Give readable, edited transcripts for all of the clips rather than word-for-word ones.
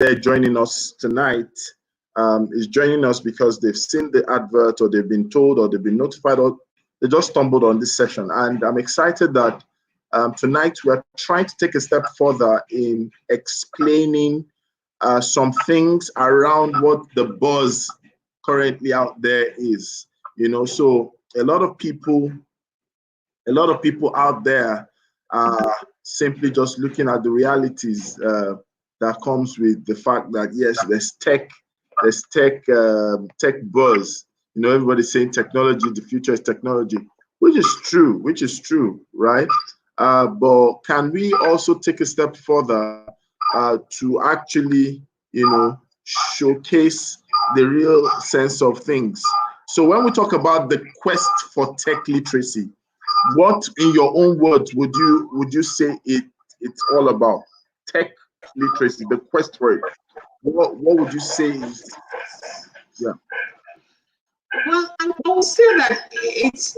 there joining us tonight is joining us because they've seen the advert, or they've been told, or they've been notified, or they just stumbled on this session. And I'm excited that tonight we're trying to take a step further in explaining some things around what the buzz currently out there is. So a lot of people out there are simply just looking at the realities that comes with the fact that yes, there's tech buzz. Everybody's saying technology, the future is technology, which is true, right? But can we also take a step further to actually, showcase the real sense of things? So when we talk about the quest for tech literacy, what, in your own words, would you say it's all about? Tech literacy, the quest for it. What would you say is? Yeah. Well, I would say that it's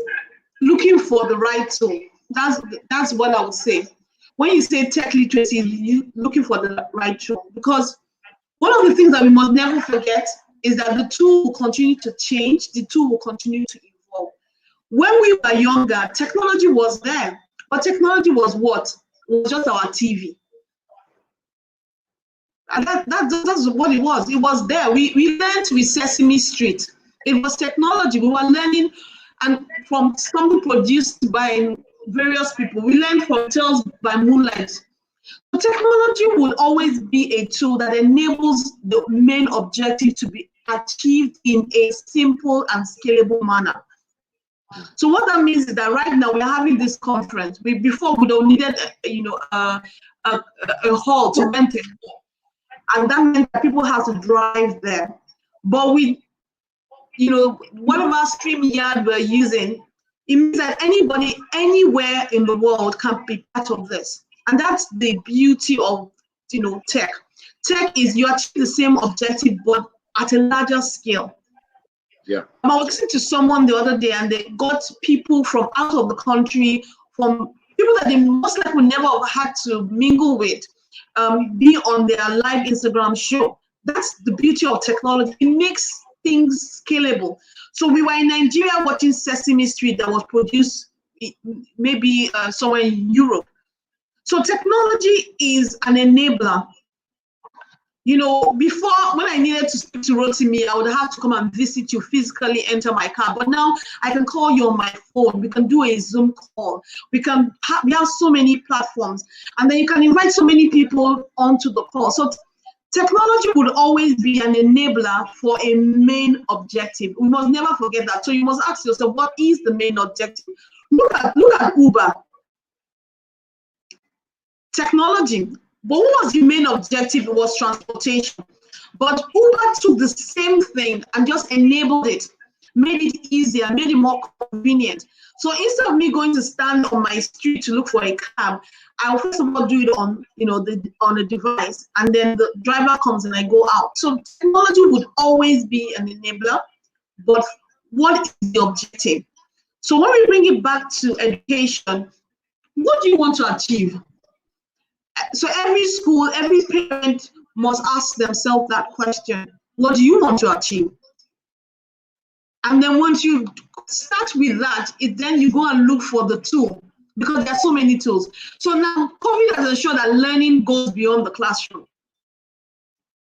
looking for the right tool. That's what I would say. When you say tech literacy, you're looking for the right tool, because one of the things that we must never forget is that the tool will continue to change, the tool will continue to evolve. When we were younger, technology was there, but technology was what? It was just our TV. And that's what it was. It was there. We learned with Sesame Street. It was technology. We were learning, and from something produced by various people. We learned from Tales by Moonlight. So technology will always be a tool that enables the main objective to be achieved in a simple and scalable manner. So what that means is that right now we're having this conference. Before we don't needed, a hall to rent it, and that meant that people have to drive there. But with, whatever StreamYard we're using, it means that anybody anywhere in the world can be part of this. And that's the beauty of, tech. Tech is you achieve the same objective, but at a larger scale. Yeah. I was listening to someone the other day, and they got people from out of the country, from people that they most likely never have had to mingle with, be on their live Instagram show. That's the beauty of technology. It makes things scalable. So we were in Nigeria watching Sesame Street that was produced maybe somewhere in Europe. So technology is an enabler. Before, when I needed to speak to Rotimi, I would have to come and visit you, physically enter my car. But now I can call you on my phone. We can do a Zoom call. We have so many platforms, and then you can invite so many people onto the call. So technology would always be an enabler for a main objective. We must never forget that. So you must ask yourself, what is the main objective? Look at Uber. Technology. But what was the main objective? It was transportation. But Uber took the same thing and just enabled it, made it easier, made it more convenient. So instead of me going to stand on my street to look for a cab, I'll first of all do it on, on a device, and then the driver comes and I go out. So technology would always be an enabler, but what is the objective? So when we bring it back to education, what do you want to achieve? So every school, every parent must ask themselves that question. What do you want to achieve? And then once you start with that, then you go and look for the tool, because there are so many tools. So now COVID has ensured that learning goes beyond the classroom.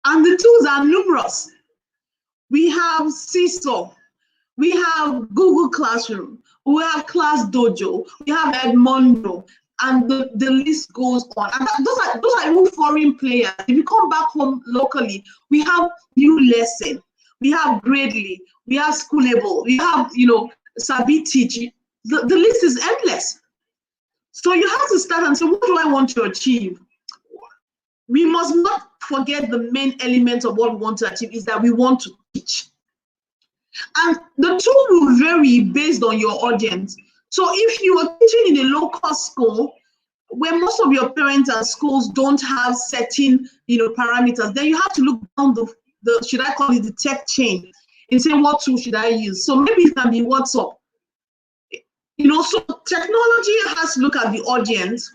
And the tools are numerous. We have Seesaw, we have Google Classroom, we have Class Dojo, we have Edmondo, and the list goes on. And those are even foreign players. If you come back home locally, we have New Lesson, we have Gradely, we have Schoolable, we have, Sabi Teach. The list is endless. So you have to start and say, what do I want to achieve? We must not forget the main element of what we want to achieve is that we want to teach. And the tool will vary based on your audience. So if you are teaching in a local school where most of your parents and schools don't have certain, parameters, then you have to look down the should I call it the tech chain, and say, what tool should I use? So maybe it can be WhatsApp. So technology has to look at the audience.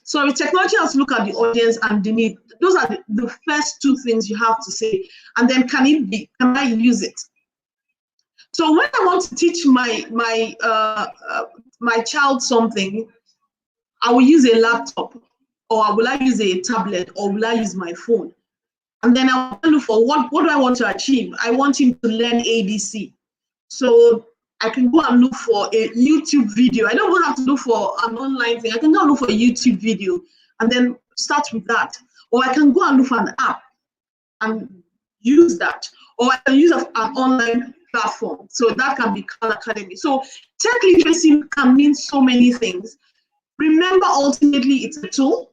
Technology has to look at the audience and the need. Those are the first two things you have to say. And then can I use it? So when I want to teach my child something, I will use a laptop, or will I use a tablet, or will I use my phone? And then I will look for what do I want to achieve? I want him to learn ABC. So I can go and look for a YouTube video. I don't even have to look for an online thing. I can go and look for a YouTube video and then start with that. Or I can go and look for an app and use that. Or I can use an online platform. So that can be Khan Academy. So tech literacy can mean so many things. Remember, ultimately, it's a tool.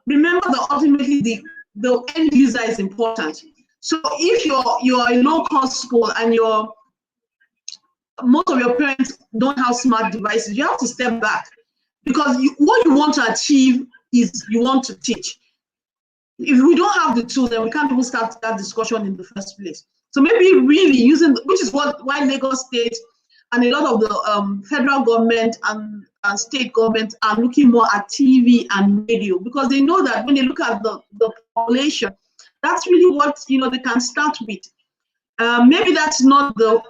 Remember that ultimately the end user is important. So if you're a low-cost school and most of your parents don't have smart devices, you have to step back, because what you want to achieve is you want to teach. If we don't have the tool, then we can't even start that discussion in the first place. So maybe really using, which is why Lagos State and a lot of the federal government and state government are looking more at TV and radio, because they know that when they look at the population, that's really what they can start with. Maybe that's not the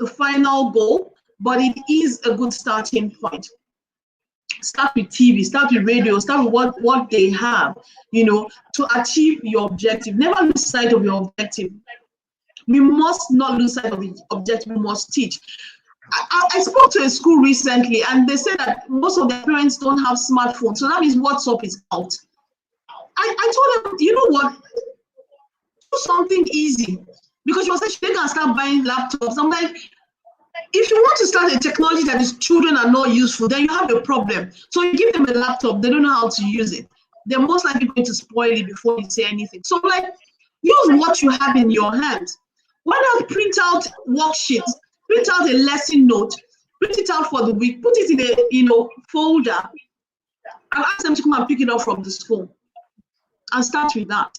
final goal, but it is a good starting point. Start with TV, start with radio, start with what they have, to achieve your objective. Never lose sight of your objective. We must not lose sight of the objective. We must teach. I spoke to a school recently, and they said that most of their parents don't have smartphones, so that means WhatsApp is out. I told them, you know what? Do something easy, because you said they can start buying laptops. I'm like, if you want to start a technology that is children are not useful, then you have a problem. So you give them a laptop, they don't know how to use it. They're most likely going to spoil it before you say anything. So like, use what you have in your hands. Why not print out worksheets, print out a lesson note, print it out for the week, put it in a folder, and ask them to come and pick it up from the school. And start with that.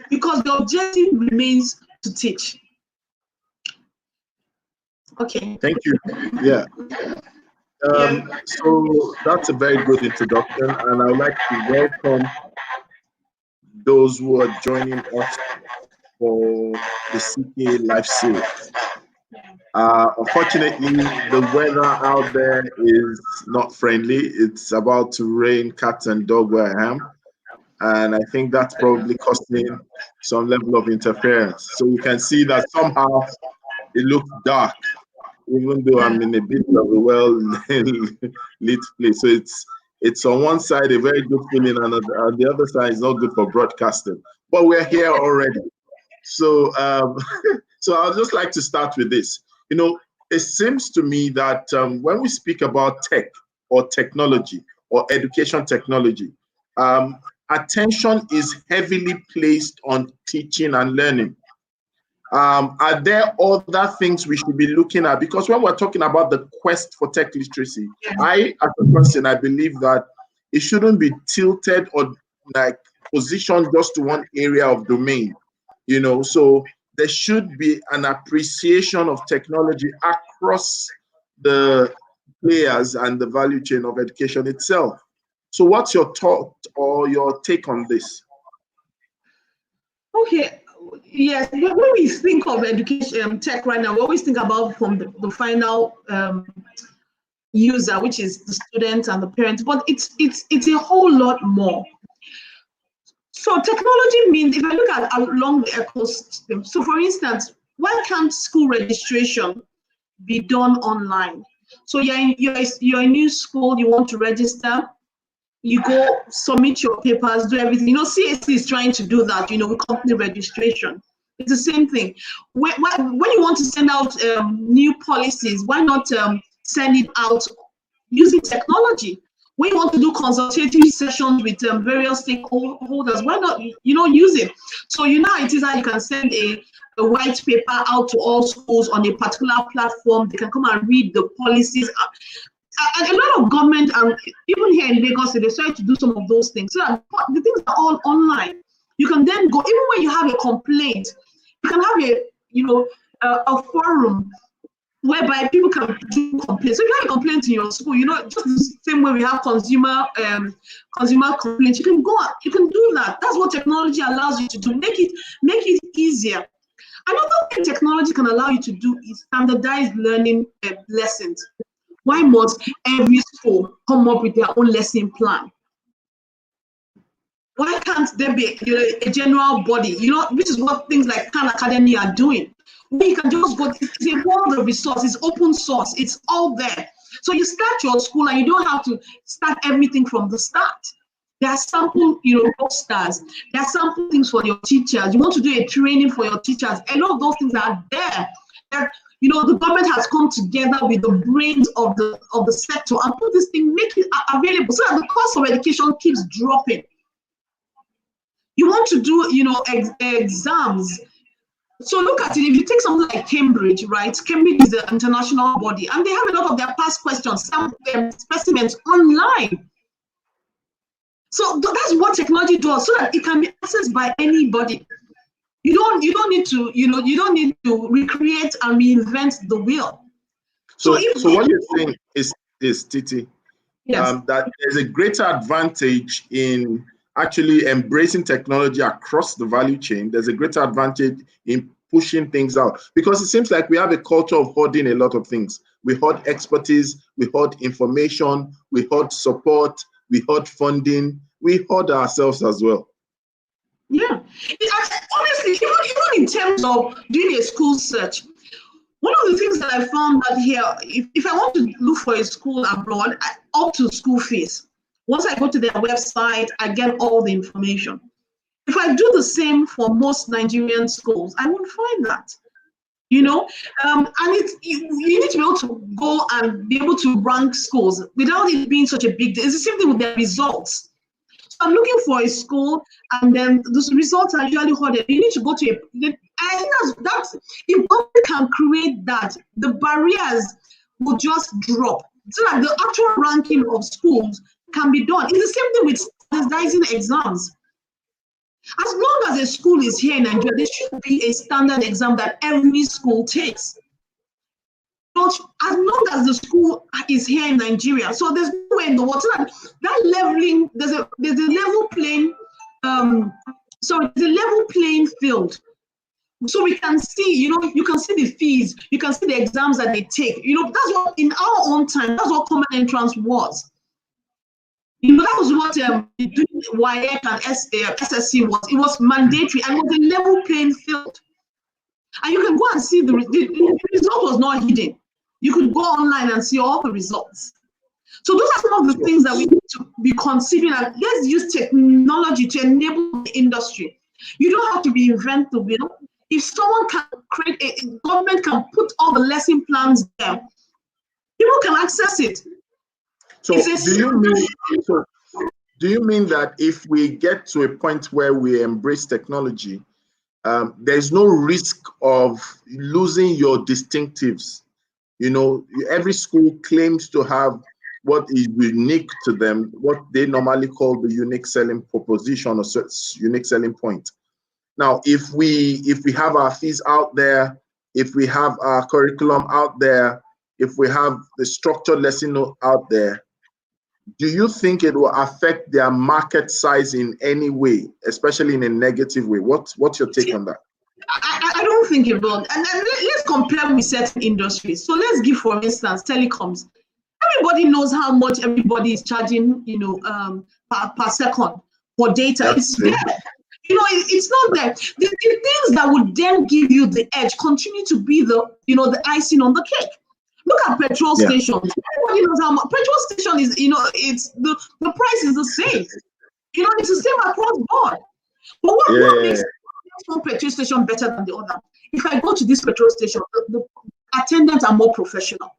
Because the objective remains to teach. Okay. Thank you. Yeah. So that's a very good introduction, and I would like to welcome those who are joining us for the CK Live Series. Unfortunately, the weather out there is not friendly. It's about to rain cat and dog where I am, and I think that's probably causing some level of interference. So you can see that somehow it looks dark, even though I'm in a bit of a well-lit place. So it's on one side a very good feeling, and on the other side it's not good for broadcasting. But we're here already. So so I'd just like to start with this. It seems to me that when we speak about tech or technology or education technology, attention is heavily placed on teaching and learning. Are there other things we should be looking at? Because when we're talking about the quest for tech literacy, I, as a person, I believe that it shouldn't be tilted or like positioned just to one area of domain, so there should be an appreciation of technology across the players and the value chain of education itself. So what's your thought or your take on this? Okay. Yes, when we think of education tech right now, we always think about from the final user, which is the student and the parents, but it's a whole lot more. So technology means, if I look at along the ecosystem, so for instance, why can't school registration be done online? So you're a new school, you want to register, you go submit your papers, do everything. CAC is trying to do that, with company registration. It's the same thing. When you want to send out new policies, why not send it out using technology? When you want to do consultative sessions with various stakeholders, why not, use it? So now it is that you can send a white paper out to all schools on a particular platform. They can come and read the policies. And a lot of government, even here in Lagos, they decided to do some of those things. So the things are all online. You can then go, even when you have a complaint, you can have a forum whereby people can do complaints. So if you have a complaint in your school, just the same way we have consumer complaints, you can do that. That's what technology allows you to do. Make it easier. Another thing technology can allow you to do is standardized learning lessons. Why must every school come up with their own lesson plan? Why can't there be a general body, which is what things like Khan Academy are doing? Where you can just go, it's a world of resources, it's open source, it's all there. So you start your school and you don't have to start everything from the start. There are sample, rosters. There are sample things for your teachers. You want to do a training for your teachers. A lot of those things are there. That the government has come together with the brains of the sector and put this thing, make it available so that the cost of education keeps dropping. You want to do, exams. So look at it. If you take something like Cambridge, right? Cambridge is an international body, and they have a lot of their past questions, some specimens online. So that's what technology does, so that it can be accessed by anybody. You don't need to recreate and reinvent the wheel. So what you're saying is Titi, yes, that there's a greater advantage in actually embracing technology across the value chain. There's a greater advantage in pushing things out, because it seems like we have a culture of hoarding a lot of things. We hoard expertise, we hoard information, we hoard support, we hoard funding, we hoard ourselves as well. Yeah, honestly, even in terms of doing a school search, one of the things that I found that here, if I want to look for a school abroad, up to school fees, once I go to their website, I get all the information. If I do the same for most Nigerian schools, I won't find that. And you need to be able to go and be able to rank schools without it being such a big deal. It's the same thing with their results. So I'm looking for a school, and then the results are usually hoarded. You need to go to I think that's if government can create that, the barriers will just drop, so that the actual ranking of schools can be done. It's the same thing with standardizing exams. As long as a school is here in Nigeria, there should be a standard exam that every school takes. But as long as the school is here in Nigeria, so there's no way in the world that leveling, there's a level playing, there's a level playing field. So we can see, you can see the fees, you can see the exams that they take. That's what in our own time, that's what common entrance was. That was what WAEC and SSC was. It was mandatory and it was a level playing field. And you can go and see the result was not hidden. You could go online and see all the results. So those are some of the things that we need to be considering. And let's use technology to enable the industry. You don't have to reinvent the wheel. If someone can create government can put all the lesson plans there, people can access it. So do you mean that if we get to a point where we embrace technology, there's no risk of losing your distinctives? Every school claims to have what is unique to them, what they normally call the unique selling proposition or unique selling point. Now, if we have our fees out there, if we have our curriculum out there, if we have the structured lesson out there, do you think it will affect their market size in any way, especially in a negative way? What's your take on that? I don't think it will. And let's compare with certain industries. So let's give, for instance, telecoms. Everybody knows how much everybody is charging, per second for data. It's there. It's not there. The things that would then give you the edge continue to be the icing on the cake. Look at petrol stations. Everybody knows how much petrol station is. It's the price is the same. It's the same across board. But what makes one petrol station better than the other? If I go to this petrol station, the attendants are more professional.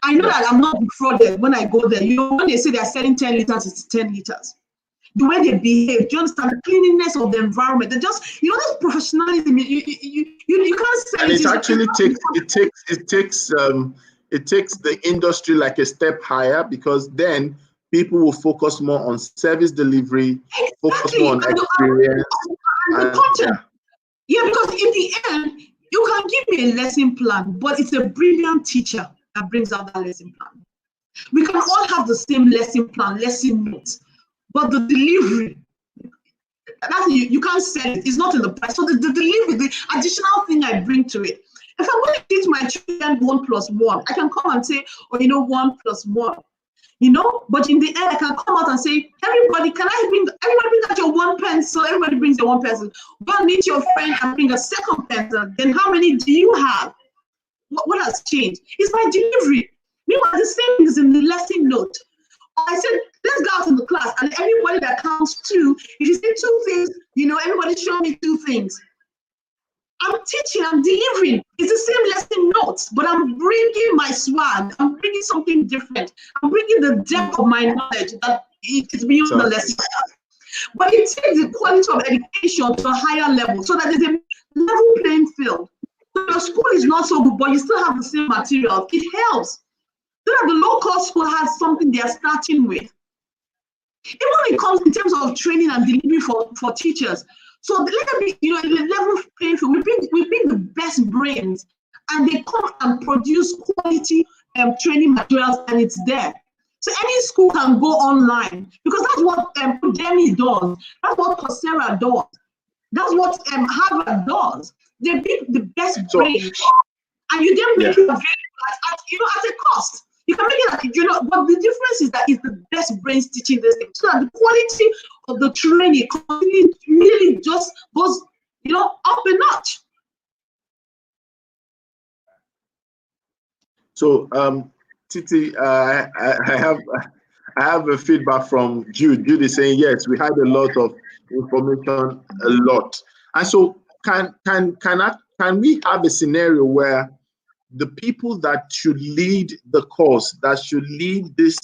I know that I'm not defrauded when I go there. When they say they're selling 10 liters, it's 10 liters. The way they behave, do you understand the cleanliness of the environment? They just, this professionalism. You can't say. And it actually takes the industry like a step higher, because then people will focus more on service delivery, focus more on experience. And the content. Yeah, because in the end, You can give me a lesson plan, but it's a brilliant teacher that brings out that lesson plan. We can all have the same lesson plan, lesson notes, but the delivery, you can't sell it. It's not in the price. So the delivery, the additional thing I bring to it. If I'm going to teach my children 1 + 1, I can come and say, oh, 1 + 1. But in the end, I can come out and say, everybody bring out your 1 pencil, everybody brings their 1 pencil. Go and meet your friend and bring a second pencil. Then how many do you have? What has changed? It's my delivery. Meanwhile, the same thing is in the lesson note. I said, let's go out in the class, and everybody that counts 2, if you say 2 things, everybody show me 2 things. I'm teaching, I'm delivering. It's the same lesson notes, but I'm bringing my swag. I'm bringing something different. I'm bringing the depth of my knowledge that it's beyond the lesson. But it takes the quality of education to a higher level so that there's a level playing field. So your school is not so good, but you still have the same material. It helps. So that the low-cost school has something they are starting with. Even when it comes in terms of training and delivery for teachers. So let them be, the level playing field. We bring the best brains, and they come and produce quality training materials, and it's there. So any school can go online, because that's what Udemy does. That's what Coursera does. That's what Harvard does. They bring the best brains, and you then make it available at a cost. You can make it, but the difference is that it's the best brains teaching this thing, so that the quality of the training really just goes, up a notch. So, Titi, I have a feedback from Jude. Jude is saying, yes, we had a lot of information, a lot. And so can we have a scenario where the people that should lead the course, that should lead this,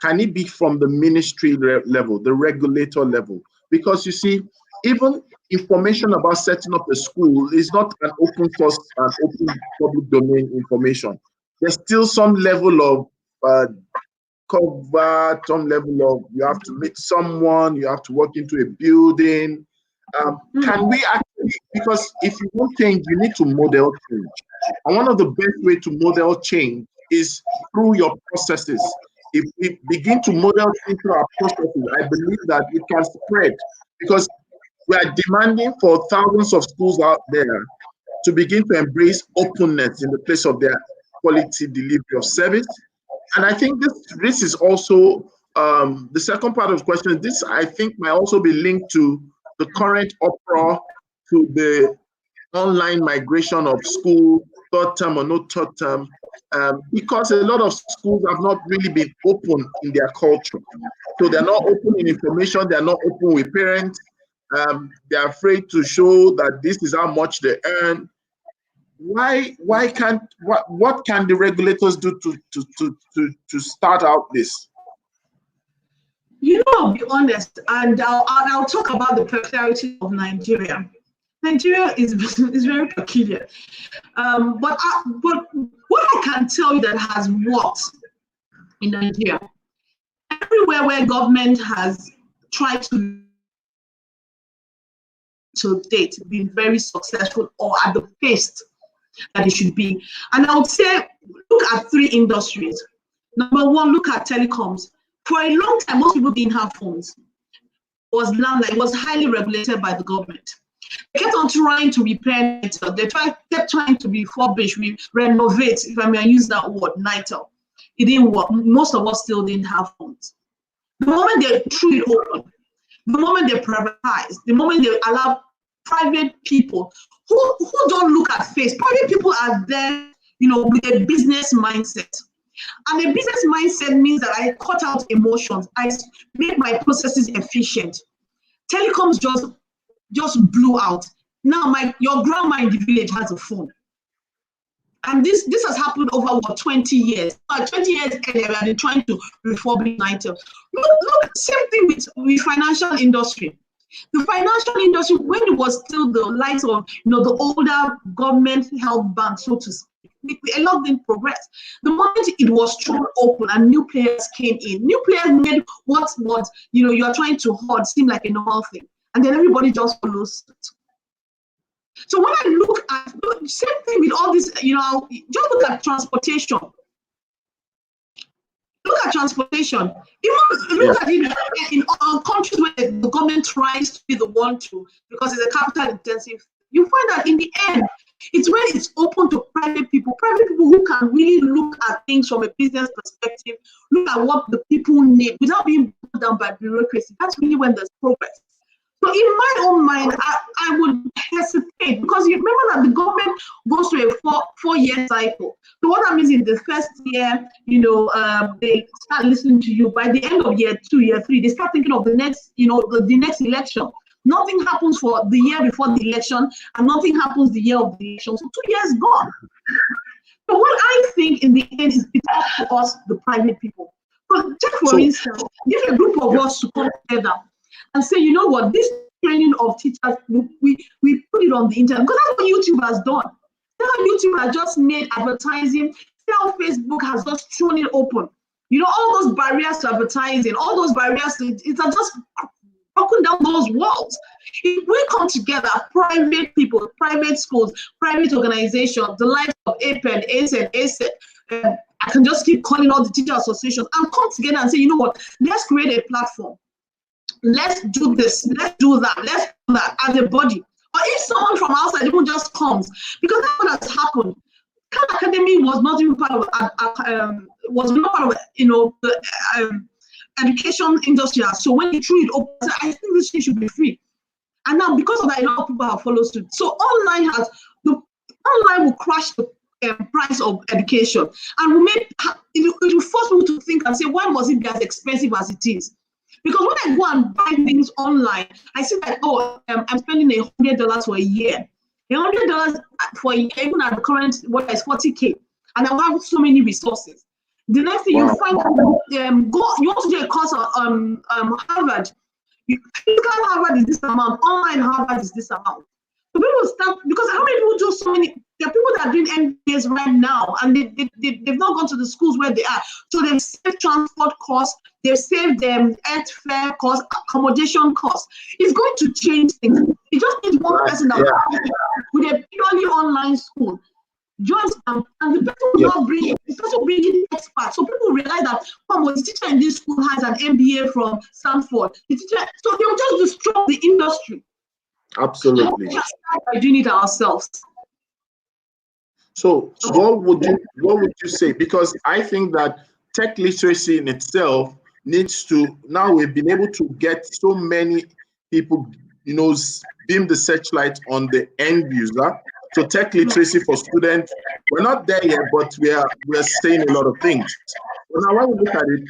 can it be from the ministry level, the regulator level? Because you see, even information about setting up a school is not an open source and open public domain information. There's still some level of cover, some level of, you have to meet someone, you have to walk into a building. Can we actually, because if you want change, you need to model change. And one of the best way to model change is through your processes. If we begin to model change through our processes, I believe that it can spread, because we are demanding for thousands of schools out there to begin to embrace openness in the place of their quality delivery of service. And I think this is also the second part of the question. This, I think, might also be linked to the current uproar to the online migration of school, third term or no third term, because a lot of schools have not really been open in their culture. So they're not open in information, they're not open with parents. They're afraid to show that this is how much they earn. What can the regulators do to start out this? I'll be honest, and I'll talk about the peculiarity of Nigeria. Nigeria is very peculiar, but what I can tell you that has worked in Nigeria, everywhere where government has tried to date, been very successful or at the pace that it should be. And I would say, look at 3 industries. Number 1, look at telecoms. For a long time, most people didn't have phones. It was highly regulated by the government. They kept on trying to repair Nitel. They kept trying to refurbish, renovate, if I may use that word, Nitel. It didn't work. Most of us still didn't have phones. The moment they threw it open, the moment they privatized, the moment they allowed private people who don't look at face, private people are there, with a business mindset. And a business mindset means that I cut out emotions. I make my processes efficient. Telecoms just blew out. Now your grandma in the village has a phone. And this has happened over 20 years. 20 years earlier, we have been trying to refurbish Nitel. Look, same thing with financial industry. The financial industry, when it was still the likes of the older government-held banks, so to speak, a lot didn't progress. The moment it was thrown open and new players came in, new players made what you are trying to hoard seem like a normal thing, and then everybody just follows it. So when I look at, same thing with all this, you know, just look at transportation. Look at transportation. Even look at it in countries where the government tries to be the one to, because it's a capital intensive. You find that in the end, it's when it's open to private people who can really look at things from a business perspective, look at what the people need without being put down by bureaucracy. That's really when there's progress. So in my own mind, I would hesitate, because you remember that the government goes through a four-year cycle. So what that means in the first year, you know, they start listening to you. By the end of year 2, year 3, they start thinking of the next, you know, the next election. Nothing happens for the year before the election, and nothing happens the year of the election. So 2 years gone. So what I think in the end is it's up to us, the private people. So take for instance, if a group of us to come together and say, you know what, this training of teachers, we put it on the internet, because that's what YouTube has done. That's how YouTube has just made advertising. How Facebook has just thrown it open. You know, all those barriers to advertising, all those barriers to it are just broken down those walls. If we come together, private people, private schools, private organizations, the likes of APED, ASED, I can just keep calling all the teacher associations, and come together and say, you know what, let's create a platform. Let's do this, let's do that, let's do that as a body. Or if someone from outside even just comes, because that's what has happened. Khan Academy was not even part of you know, the education industry. So when you threw it open, I think this thing should be free. And now because of that, a lot of people have followed suit. So online will crash the price of education, and it will force people to think and say, why must it be as expensive as it is? Because when I go and buy things online, I see that, oh, I'm spending $100 for a year. $100 for a year, even at the current, what is 40K, and I have so many resources. The next thing you find, you want to do a course on Harvard. Physical Harvard is this amount, online Harvard is this amount. So people start, because how many people do so many? There are people that are doing MBAs right now, and they've not gone to the schools where they are. So they've saved transport costs, they've saved them airfare costs, accommodation costs. It's going to change things. It just needs one person that with a purely online school. Just and the person will not bring it. It's also bringing experts. So people realize that, oh, the teacher in this school has an MBA from Stanford. The teacher, so they'll just destroy the industry. Absolutely. By doing it ourselves. So what would you say? Because I think that tech literacy in itself needs to, now we've been able to get so many people, you know, beam the searchlight on the end user. So tech literacy for students, we're not there yet, but we're saying a lot of things. So now when we look at it,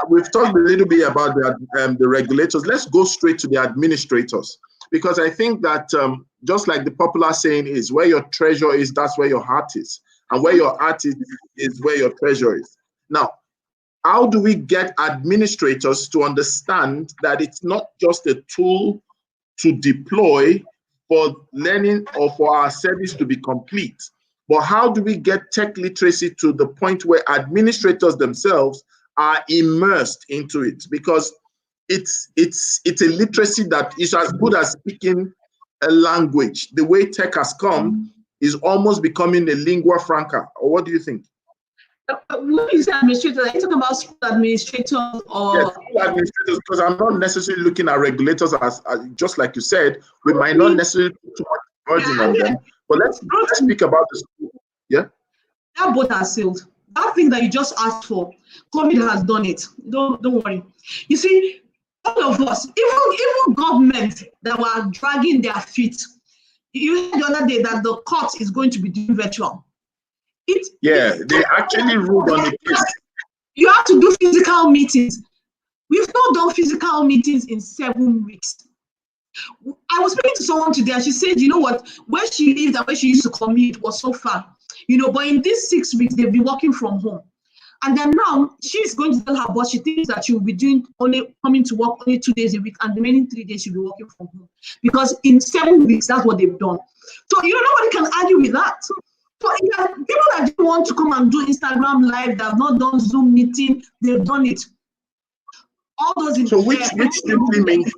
we've talked a little bit about the regulators. Let's go straight to the administrators, because I think that just like the popular saying is, where your treasure is, that's where your heart is. And where your heart is where your treasure is. Now, how do we get administrators to understand that it's not just a tool to deploy for learning or for our service to be complete, but how do we get tech literacy to the point where administrators themselves are immersed into it? Because it's a literacy that is as good as speaking a language. The way tech has come is almost becoming a lingua franca. Or what do you think? When you say administrators, are you talking about school administrators or? Yes, school administrators, because I'm not necessarily looking at regulators as just like you said, we might not necessarily put too much burden on them. But let's speak about the school. Yeah? That boat has sailed. That thing that you just asked for, COVID has done it. Don't worry. You see, all of us, even government that were dragging their feet. You heard the other day that the court is going to be doing virtual. They actually ruled on the case. You have to do physical meetings. We've not done physical meetings in 7 weeks. I was speaking to someone today, and she said, you know what, where she lived and where she used to commute was so far. You know, but in these 6 weeks, they've been working from home. And then now she's going to tell her boss she thinks that she will be coming to work only 2 days a week, and the remaining 3 days she'll be working from home. Because in 7 weeks, that's what they've done. So, you know, nobody can argue with that. So people that don't want to come and do Instagram Live, that have not done Zoom meeting, they've done it. All those. So which simply means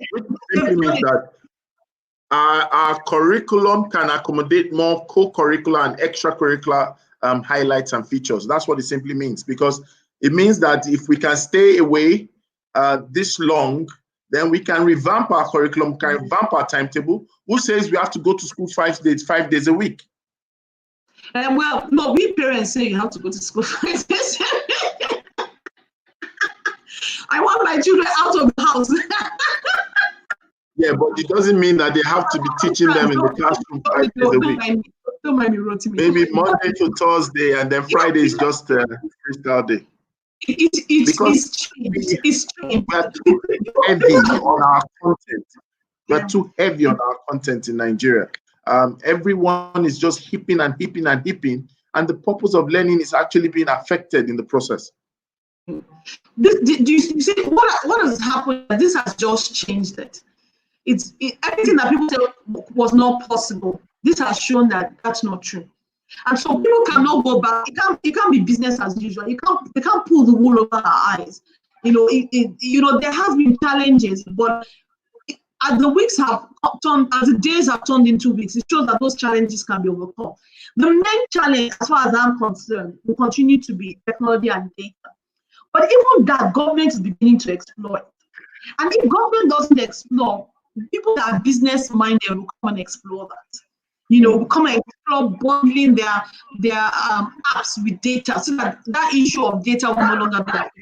that our curriculum can accommodate more co-curricular and extracurricular highlights and features. That's what it simply means, because it means that if we can stay away this long, then we can revamp our curriculum, can revamp our timetable. Who says we have to go to school 5 days a week? Well, no, we parents say you have to go to school 5 days. I want my children out of the house. Yeah, but it doesn't mean that they have to be teaching them in the classroom 5 days a week. Don't mind me, Rotimi. Maybe Monday to Thursday, and then Friday is just freestyle day. It's strange. We are too heavy on our content. We are too heavy on our content in Nigeria. Everyone is just hipping and hipping and hipping, and the purpose of learning is actually being affected in the process. Do you see what has happened? This has just changed it. Everything that people said was not possible. This has shown that that's not true. And so people cannot go back. It can't be business as usual. They can't pull the wool over our eyes. There have been challenges, but as the weeks have turned, as the days have turned into weeks, it shows that those challenges can be overcome. The main challenge, as far as I'm concerned, will continue to be technology and data. But even that, government is beginning to explore it. And if government doesn't explore, people that are business minded will come and explore that. Will come and explore bundling their apps with data, so that issue of data will no longer be that.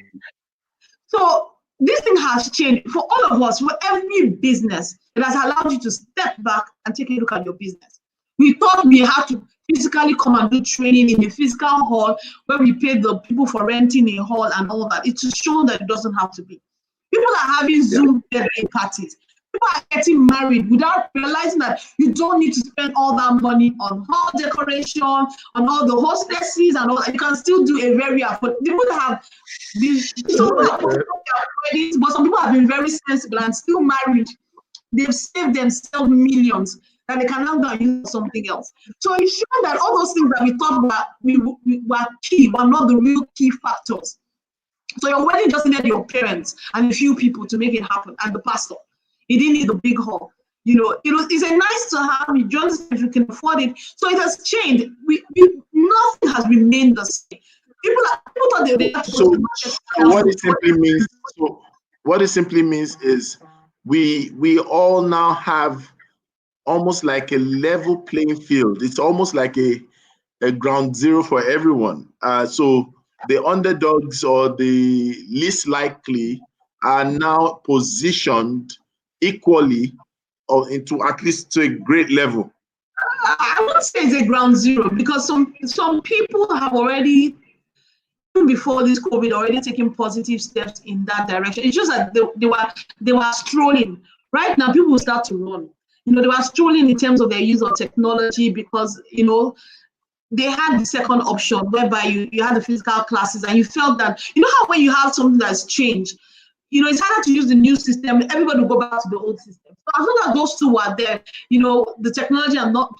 So this thing has changed for all of us, for every business. It has allowed you to step back and take a look at your business. We thought we had to physically come and do training in a physical hall where we paid the people for renting a hall and all that. It's shown that it doesn't have to be. People are having Zoom birthday parties. People are getting married without realizing that you don't need to spend all that money on hall decoration, on all the hostesses and all that. You can still do a very affordable. People have been, but some people have been very sensible and still married. They've saved themselves millions that they can now go and use something else. So it's shown that all those things that we thought were key were not the real key factors. So your wedding just needed your parents and a few people to make it happen, and the pastor. He didn't need the big hall. It's a nice to have. You just if you can afford it. So it has changed. Nothing has remained the same. People thought they had to go to the market. So what it simply means is we all now have almost like a level playing field. It's almost like a ground zero for everyone. So the underdogs or the least likely are now positioned equally or into at least to a great level. I won't say it's a ground zero, because some people have already, even before this COVID, already taken positive steps in that direction. It's just that they were strolling. Right now, people will start to run. They were strolling in terms of their use of technology, because they had the second option whereby you had the physical classes, and you felt that, how when you have something that's changed, it's harder to use the new system. Everybody will go back to the old system. So as long as those two were there, the technology and not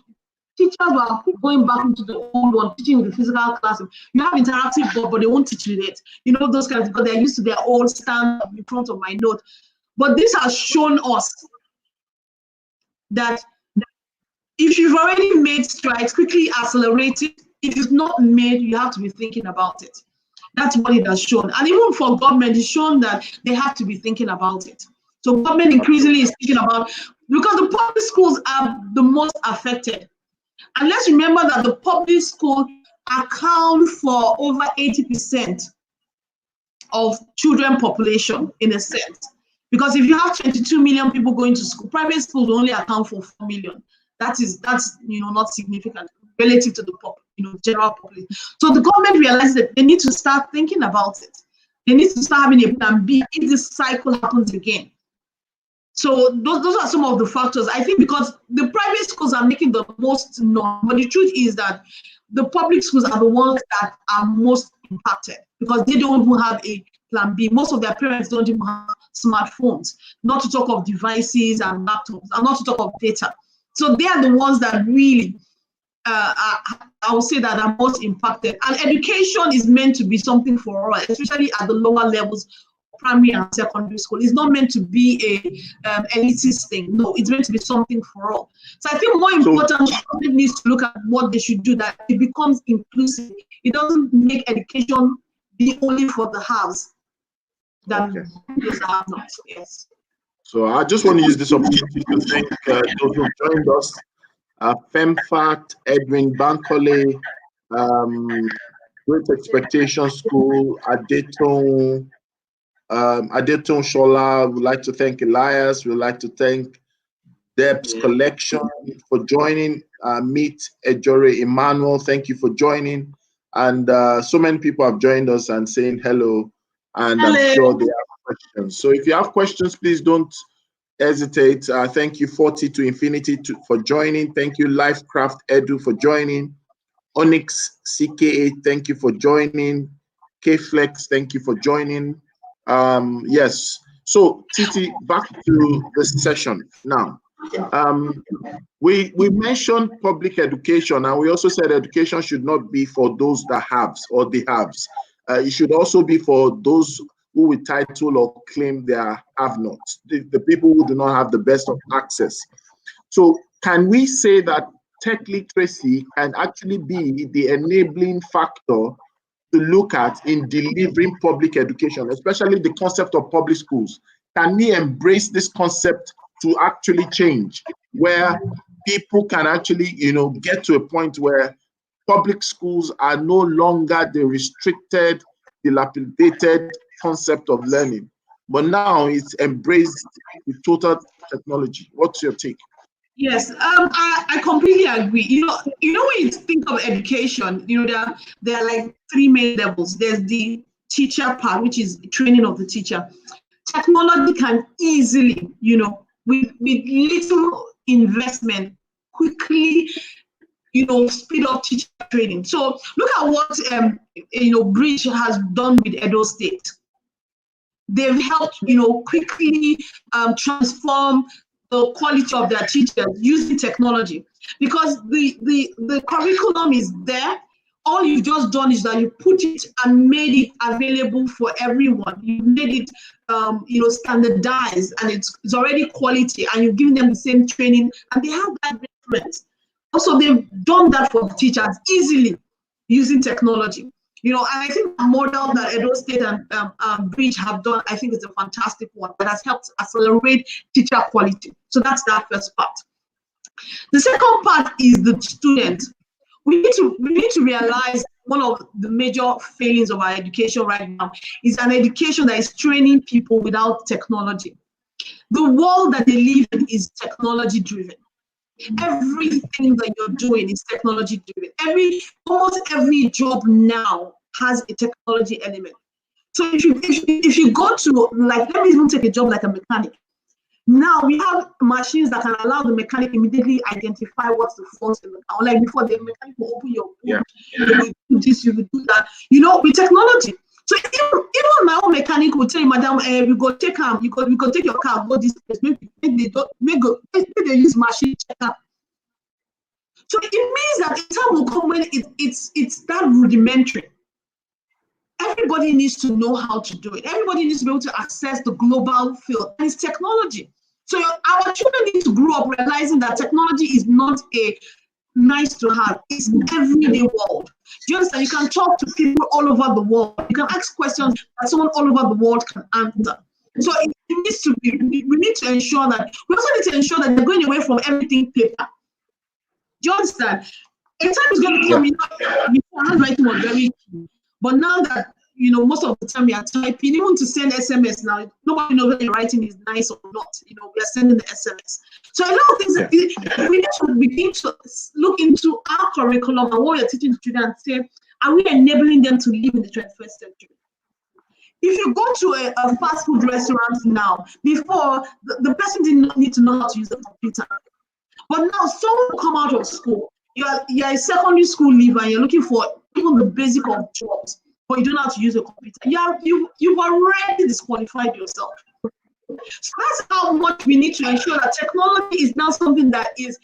teachers were going back into the old one, teaching with the physical classroom. You have interactive board, but they won't teach you it. Those kinds of, because they're used to their old stand in front of my note. But this has shown us that if you've already made strides, quickly accelerate it. If it's not made, you have to be thinking about it. That's what it has shown. And even for government, it's shown that they have to be thinking about it. So government increasingly is thinking about, because the public schools are the most affected. And let's remember that the public school account for over 80% of children population, in a sense. Because if you have 22 million people going to school, private schools only account for 4 million. That's not significant relative to the general population. So the government realizes that they need to start thinking about it. They need to start having a plan B if this cycle happens again. So those are some of the factors. I think because the private schools are making the most noise, but the truth is that the public schools are the ones that are most impacted, because they don't even have a plan B. Most of their parents don't even have smartphones, not to talk of devices and laptops, and not to talk of data. So they are the ones that really, I would say, that are most impacted. And education is meant to be something for all, especially at the lower levels of primary and secondary school. It's not meant to be a elitist thing. No, it's meant to be something for all. So I think more important, government needs to look at what they should do, that it becomes inclusive. It doesn't make education be only for the haves. That those have not. Yes. So I just want to use this opportunity to thank those who joined us. FEMFAT, Edwin Bankole, Great Expectation School, Adetun Shola. We'd like to thank Elias. We'd like to thank Debs Collection for joining. Meet Ejore Emmanuel, thank you for joining. And so many people have joined us and saying hello. And hello. I'm sure they have questions. So if you have questions, please don't hesitate. Thank you, 40 to Infinity for joining. Thank you, Lifecraft Edu for joining. Onyx CKA, thank you for joining. Kflex, thank you for joining. Yes. So Titi, back to the session now. We mentioned public education, and we also said education should not be for those that haves or the haves. It should also be for those who with title or claim they have not, the people who do not have the best of access. So can we say that tech literacy can actually be the enabling factor to look at in delivering public education, especially the concept of public schools? Can we embrace this concept to actually change, where people can actually, get to a point where public schools are no longer the restricted, dilapidated concept of learning, but now it's embraced with total technology? What's your take? Yes, I completely agree. You know when you think of education, there are like three main levels. There's the teacher part, which is training of the teacher. Technology can easily, with little investment, quickly, speed up teacher training. So look at what Bridge has done with Edo State. They've helped, quickly transform the quality of their teachers using technology, because the curriculum is there. All you've just done is that you put it and made it available for everyone. You made it, standardized, and it's already quality, and you're giving them the same training, and they have that reference. Also, they've done that for the teachers easily using technology. And I think the model that Edo State and Bridge have done, I think is a fantastic one that has helped accelerate teacher quality. So that's that first part. The second part is the student. We need to realize one of the major failings of our education right now is an education that is training people without technology. The world that they live in is technology driven. Everything that you're doing is technology driven. Almost every job now has a technology element. So if you go to, like, let me even take a job like a mechanic. Now we have machines that can allow the mechanic immediately identify what's the fault in the car. Like before, the mechanic will open your boot, you will do this, you will do that. With technology. So even my own mechanic will tell you, madam, we go take you go take your car, go this place. Maybe they use machine checker. So it means that a time will come when it's that rudimentary. Everybody needs to know how to do it. Everybody needs to be able to access the global field, and it's technology. So our children need to grow up realizing that technology is not a nice to have. It's an everyday world. Do you understand? You can talk to people all over the world. You can ask questions that someone all over the world can answer. So it needs to be. We need to ensure that. We also need to ensure that they're going away from everything paper. Do you understand? A time is going to come. Before handwriting was very key, but now that most of the time we are typing, even to send SMS now, nobody knows whether your writing is nice or not. We are sending the SMS. So a lot of things we need to begin to look into our curriculum and what we are teaching children and say, are we enabling them to live in the 21st century? If you go to a fast food restaurant now, before the person did not need to know how to use a computer. But now someone will come out of school, you're a secondary school leaver, and you're looking for even the basic of jobs, but you don't know how to use a computer. You've already disqualified yourself. So that's how much we need to ensure that technology is now something that is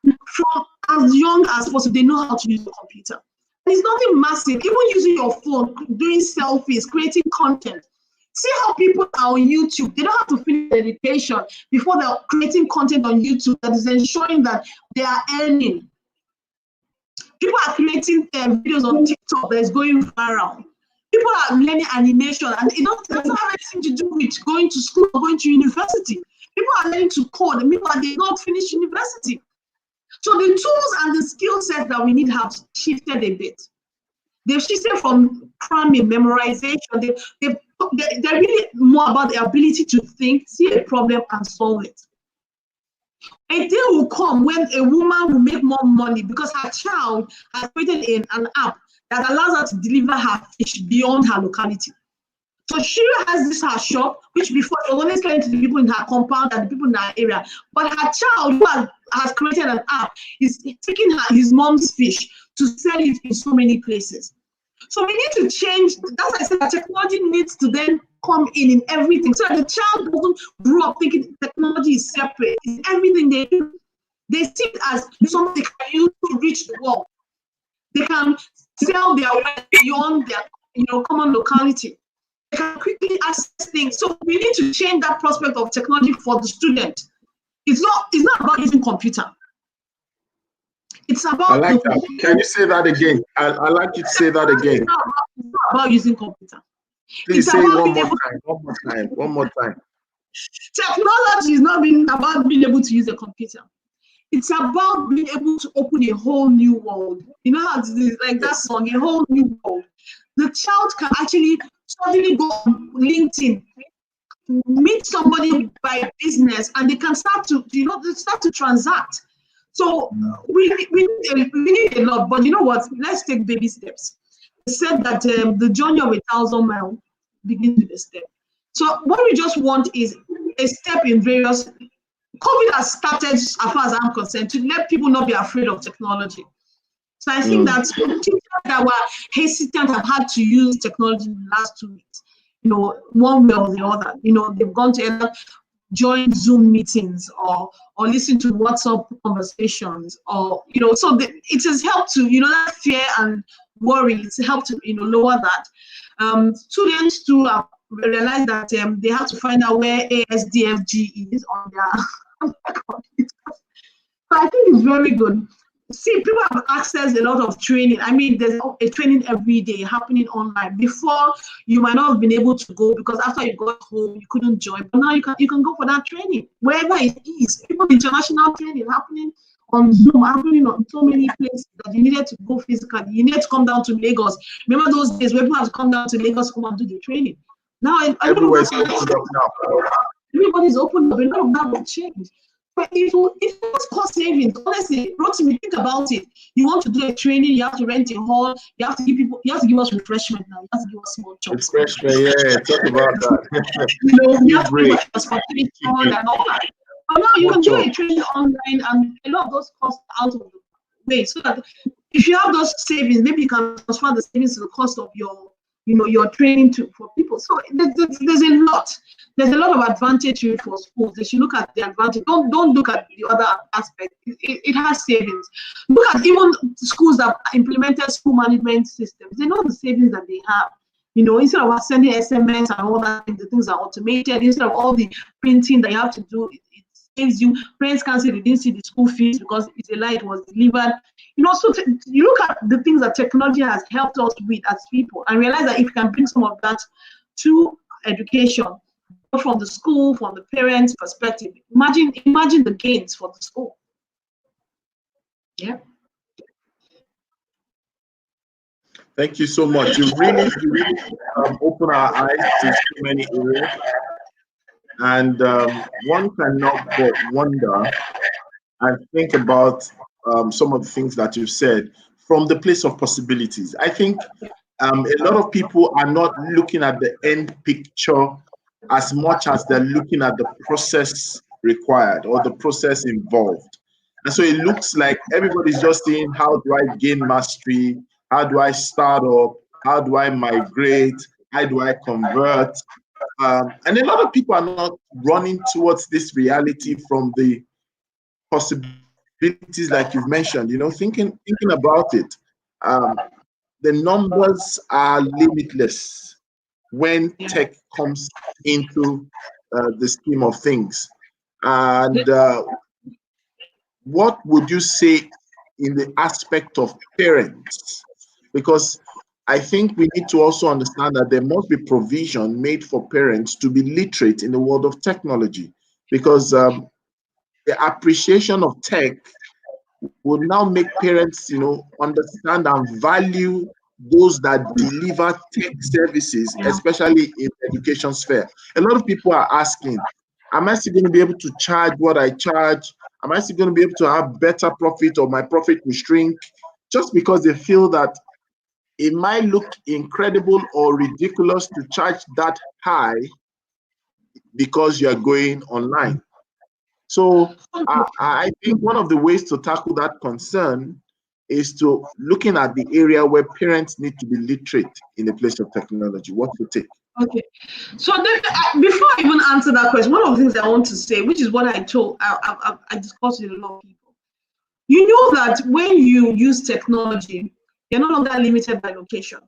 from as young as possible. They know how to use a computer. And it's nothing massive. Even using your phone, doing selfies, creating content. See how people are on YouTube. They don't have to finish education before they're creating content on YouTube that is ensuring that they are earning. People are creating videos on TikTok that is going viral. People are learning animation, and it doesn't have anything to do with going to school or going to university. People are learning to code, and people did not finish university. So the tools and the skill set that we need have shifted a bit. They've shifted from cramming, memorization. They're really more about the ability to think, see a problem, and solve it. A day will come when a woman will make more money because her child has created an app that allows her to deliver her fish beyond her locality. So she has this her shop, which before she was only selling to the people in her compound and the people in her area. But her child, who has created an app, is taking his mom's fish to sell it in so many places. So we need to change. That's why I said that technology needs to then come in everything. So that the child doesn't grow up thinking technology is separate. It's everything they do. They see it as something they can use to reach the world. They can sell their wealth beyond their common locality. They can quickly access things. So we need to change that prospect of technology for the student. It's not about using computer. It's about. I like that. Can you say that again? I like you to say that again. It's not about using computer. Please say one more time. Technology is not about being able to use a computer. It's about being able to open a whole new world. You know how like that song, a whole new world. The child can actually suddenly go on LinkedIn, meet somebody by business, and they can start to transact. So we need a lot, but you know what? Let's take baby steps. They said that the journey of 1,000 miles begins with a step. So what we just want is a step in various. COVID has started, as far as I'm concerned, to let people not be afraid of technology. So I think that teachers that were hesitant have had to use technology in the last 2 weeks. One way or the other. They've gone to either join Zoom meetings or listen to WhatsApp conversations, or so it has helped to that fear and worry. It's helped to lower that. Students too have realized that they have to find out where ASDFG is on their computer. So I think it's very good. See, people have accessed a lot of training. I mean, there's a training every day happening online. Before, you might not have been able to go because after you got home, you couldn't join. But now you can go for that training wherever it is. People, international training happening on Zoom, happening on so many places that you needed to go physically. You needed to come down to Lagos. Remember those days where people had to come down to Lagos to come and do the training? Now everywhere's opened up now. Everybody's opened up. A lot of that will change. But if it's cost savings, honestly, Rotimi, think about it. You want to do a training, you have to rent a hall, you have to give us refreshment now, you have to give us small chops. Refreshment, yeah, talk about that. You have to give us transportation and all that. But now you can do a training online and a lot of those costs out of the way. So that if you have those savings, maybe you can transfer the savings to the cost of your training for people. So there's a lot. There's a lot of advantage for schools. They should look at the advantage. Don't look at the other aspect. It has savings. Look at even schools that implemented school management systems. They know the savings that they have. Instead of sending SMS and all that, the things are automated. Instead of all the printing that you have to do, it saves you. Parents can't say they didn't see the school fees because it's a lie, it was delivered. So you look at the things that technology has helped us with as people and realize that if you can bring some of that to education, from the school, from the parents' perspective, imagine the gains for the school. Yeah. Thank you so much. You really open our eyes to so many areas, and one cannot but wonder and think about some of the things that you've said from the place of possibilities. I think a lot of people are not looking at the end picture as much as they're looking at the process required or the process involved. And so it looks like everybody's just saying, how do I gain mastery? How do I start up? How do I migrate? How do I convert? And a lot of people are not running towards this reality from the possibilities like you've mentioned, thinking about it. The numbers are limitless. when tech comes into the scheme of things. And what would you say in the aspect of parents? Because I think we need to also understand that there must be provision made for parents to be literate in the world of technology, because the appreciation of tech will now make parents, understand and value those that deliver tech services, especially in the education sphere. A lot of people are asking, am I still going to be able to charge what I charge? Am I still going to be able to have better profit, or my profit will shrink? Just because they feel that it might look incredible or ridiculous to charge that high because you're going online. So I think one of the ways to tackle that concern is to looking at the area where parents need to be literate in the place of technology. What you take? Okay, so before I even answer that question, one of the things I want to say, which is what I discussed with a lot of people, you know that when you use technology, you're no longer limited by location.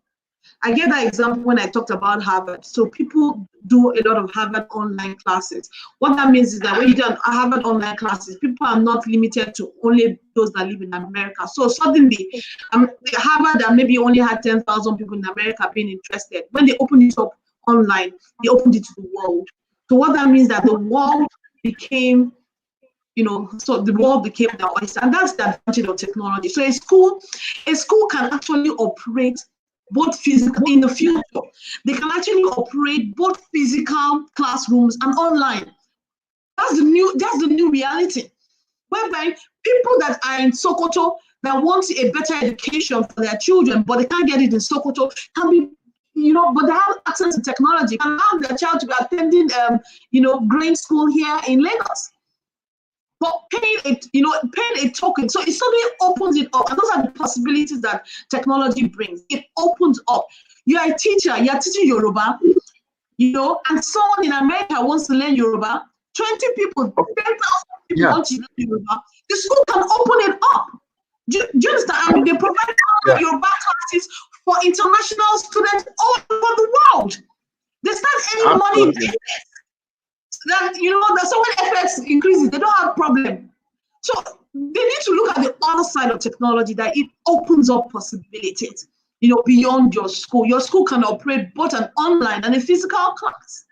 I gave that example when I talked about Harvard. So people do a lot of Harvard online classes. What that means is that when you do Harvard online classes, people are not limited to only those that live in America. So suddenly, Harvard that maybe only had 10,000 people in America being interested, when they opened it up online, they opened it to the world. So what that means is that the world became, so the world became the oyster, and that's the advantage of technology. So a school can actually operate both physical in the future. They can actually operate both physical classrooms and online. That's the new reality, whereby people that are in Sokoto that want a better education for their children, but they can't get it in Sokoto, can be, but they have access to technology, can have their child to be attending, grade school here in Lagos. But paying a token, so it suddenly opens it up, and those are the possibilities that technology brings. It opens up. You're a teacher, you're teaching Yoruba, and someone in America wants to learn Yoruba. 20 people, 10,000 people want to learn Yoruba. The school can open it up. Do you understand? And they provide Yoruba classes for international students all over the world. They start earning money in FX. That so when FX increases, they don't have a problem. So they need to look at the other side of technology, that it opens up possibilities, beyond your school. Your school can operate both an online and a physical class.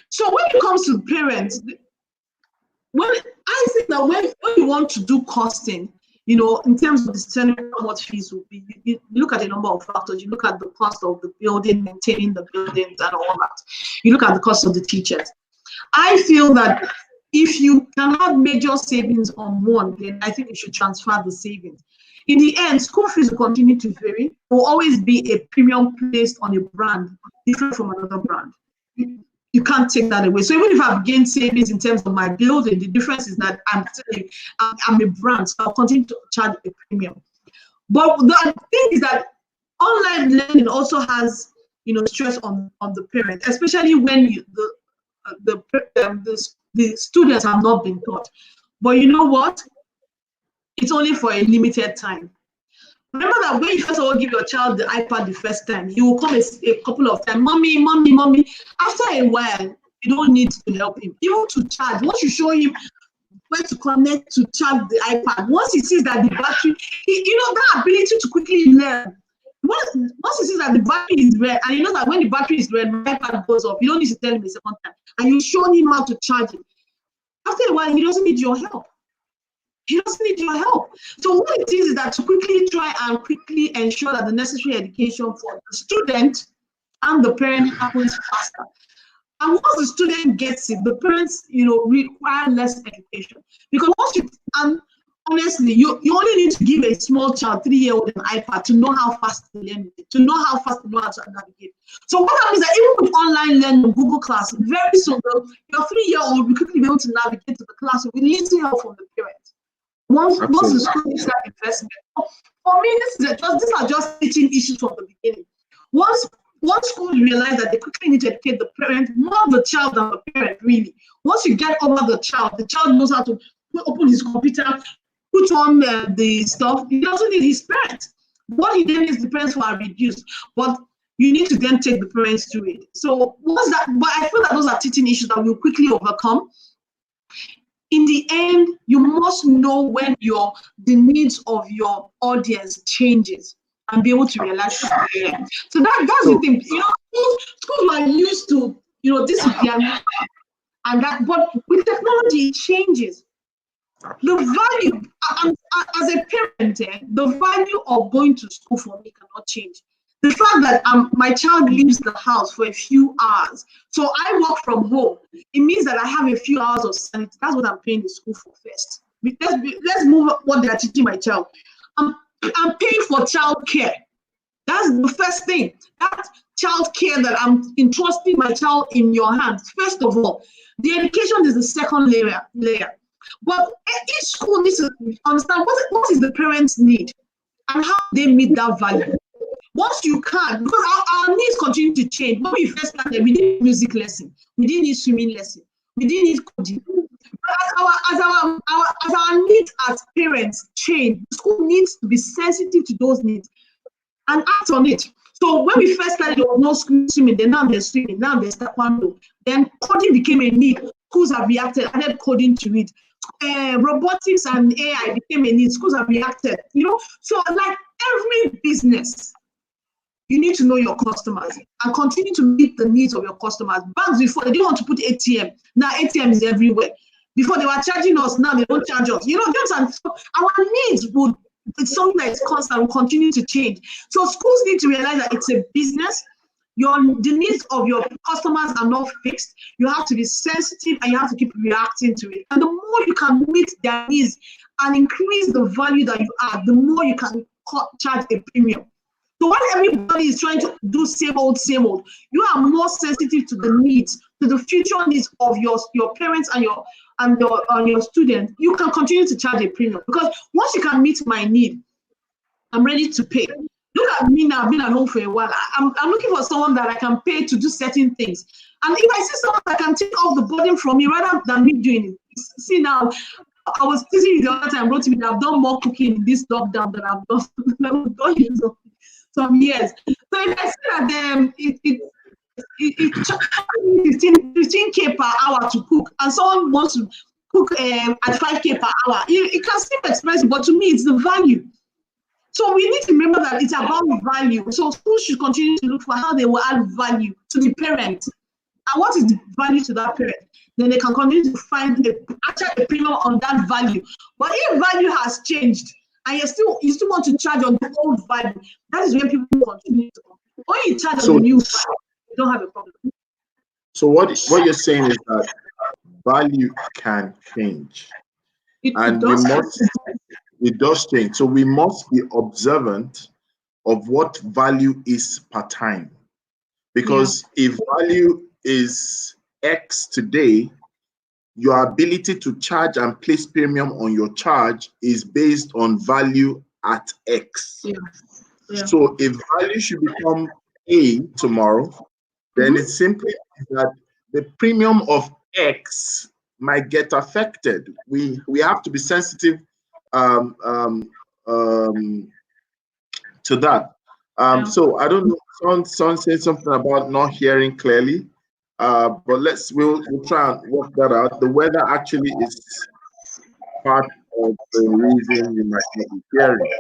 So when it comes to parents, I think that when you want to do costing, in terms of determining what fees will be, you look at a number of factors. You look at the cost of the building, maintaining the buildings and all that. You look at the cost of the teachers. I feel that if you can have major savings on one, then I think you should transfer the savings. In the end, school fees will continue to vary. There will always be a premium placed on a brand different from another brand. You can't take that away. So even if I've gained savings in terms of my building, the difference is that I'm a brand, so I'll continue to charge a premium. But the thing is that online learning also has, stress on the parent, especially when the students have not been taught. But you know what? It's only for a limited time. Remember that when you first of all give your child the iPad the first time, he will come a couple of times, mommy, mommy, mommy. After a while, you don't need to help him. Even to charge, once you show him where to connect to charge the iPad, once he sees that the battery, that ability to quickly learn. Once he sees that the battery is red, and you know that when the battery is red, my iPad goes off, you don't need to tell him a second time. And you show him how to charge it. After a while, he doesn't need your help. He doesn't need your help. So what it is that to quickly ensure that the necessary education for the student and the parent happens faster. And once the student gets it, the parents, require less education. Because honestly, you only need to give a small child, 3-year-old, an iPad to know how fast to learn it, to know how fast to know how to navigate. So what happens is that even with online learning, Google Class, very soon, your 3-year-old will quickly be able to navigate to the class with little help from the parents. Once the school makes that investment, for me, these are just teaching issues from the beginning. Once schools realize that they quickly need to educate the parent, more the child than the parent, really. Once you get over the child knows how to open his computer, put on the stuff. He doesn't need his parents. What he then needs the parents who are reduced. But you need to then take the parents through it. So what's that? But I feel that those are teaching issues that we'll quickly overcome. In the end, you must know when the needs of your audience changes and be able to realize that. So that's the thing. Schools are used to, this is their need and that, but with technology, it changes. The value, as a parent, the value of going to school for me cannot change. The fact that my child leaves the house for a few hours, so I work from home, it means that I have a few hours of sanity. That's what I'm paying the school for first. Let's move what they are teaching my child. I'm paying for child care. That's the first thing. That child care that I'm entrusting my child in your hands. First of all, the education is the second layer. But each school needs to understand what is the parents' need and how they meet that value. Once you can, because our needs continue to change. When we first started, we didn't need music lesson, we didn't need swimming lesson, we didn't need coding. But as our needs as parents change, the school needs to be sensitive to those needs and act on it. So when we first started, there was no swimming, then now there's swimming, now there's taekwondo. Then coding became a need. Schools have reacted, added coding to it. Robotics and AI became a need. Schools have reacted. So like every business, you need to know your customers and continue to meet the needs of your customers. Banks before, they didn't want to put ATM. Now ATM is everywhere. Before they were charging us, now they don't charge us. So our needs it's something that is constant, will continue to change. So schools need to realize that it's a business. The needs of your customers are not fixed. You have to be sensitive and you have to keep reacting to it. And the more you can meet their needs and increase the value that you add, the more you can charge a premium. So when everybody is trying to do same old, you are more sensitive to the needs, to the future needs of your parents and your students. You can continue to charge a premium, because once you can meet my need, I'm ready to pay. Look at me now, I've been at home for a while. I'm looking for someone that I can pay to do certain things. And if I see someone that can take off the burden from me rather than me doing it. See now, I was teasing you the other time, wrote me that I've done more cooking in this lockdown than I've done in some years. So if I see that it's 15K per hour to cook, and someone wants to cook at 5K per hour, it can seem expensive, but to me, it's the value. So we need to remember that it's about value. So schools should continue to look for how they will add value to the parent. And what is the value to that parent? Then they can continue to find a premium on that value. But if value has changed and you still want to charge on the old value, that is when people continue to. When you charge on the new value, you don't have a problem. So what you're saying is that value can change. It does change. So we must be observant of what value is per time. Because if value is X today, your ability to charge and place premium on your charge is based on value at X. So if value should become A tomorrow, then it simply means that the premium of X might get affected. We have to be sensitive to that. So I don't know, someone said something about not hearing clearly, but we'll try and work that out. The weather actually is part of the reason you might not be hearing.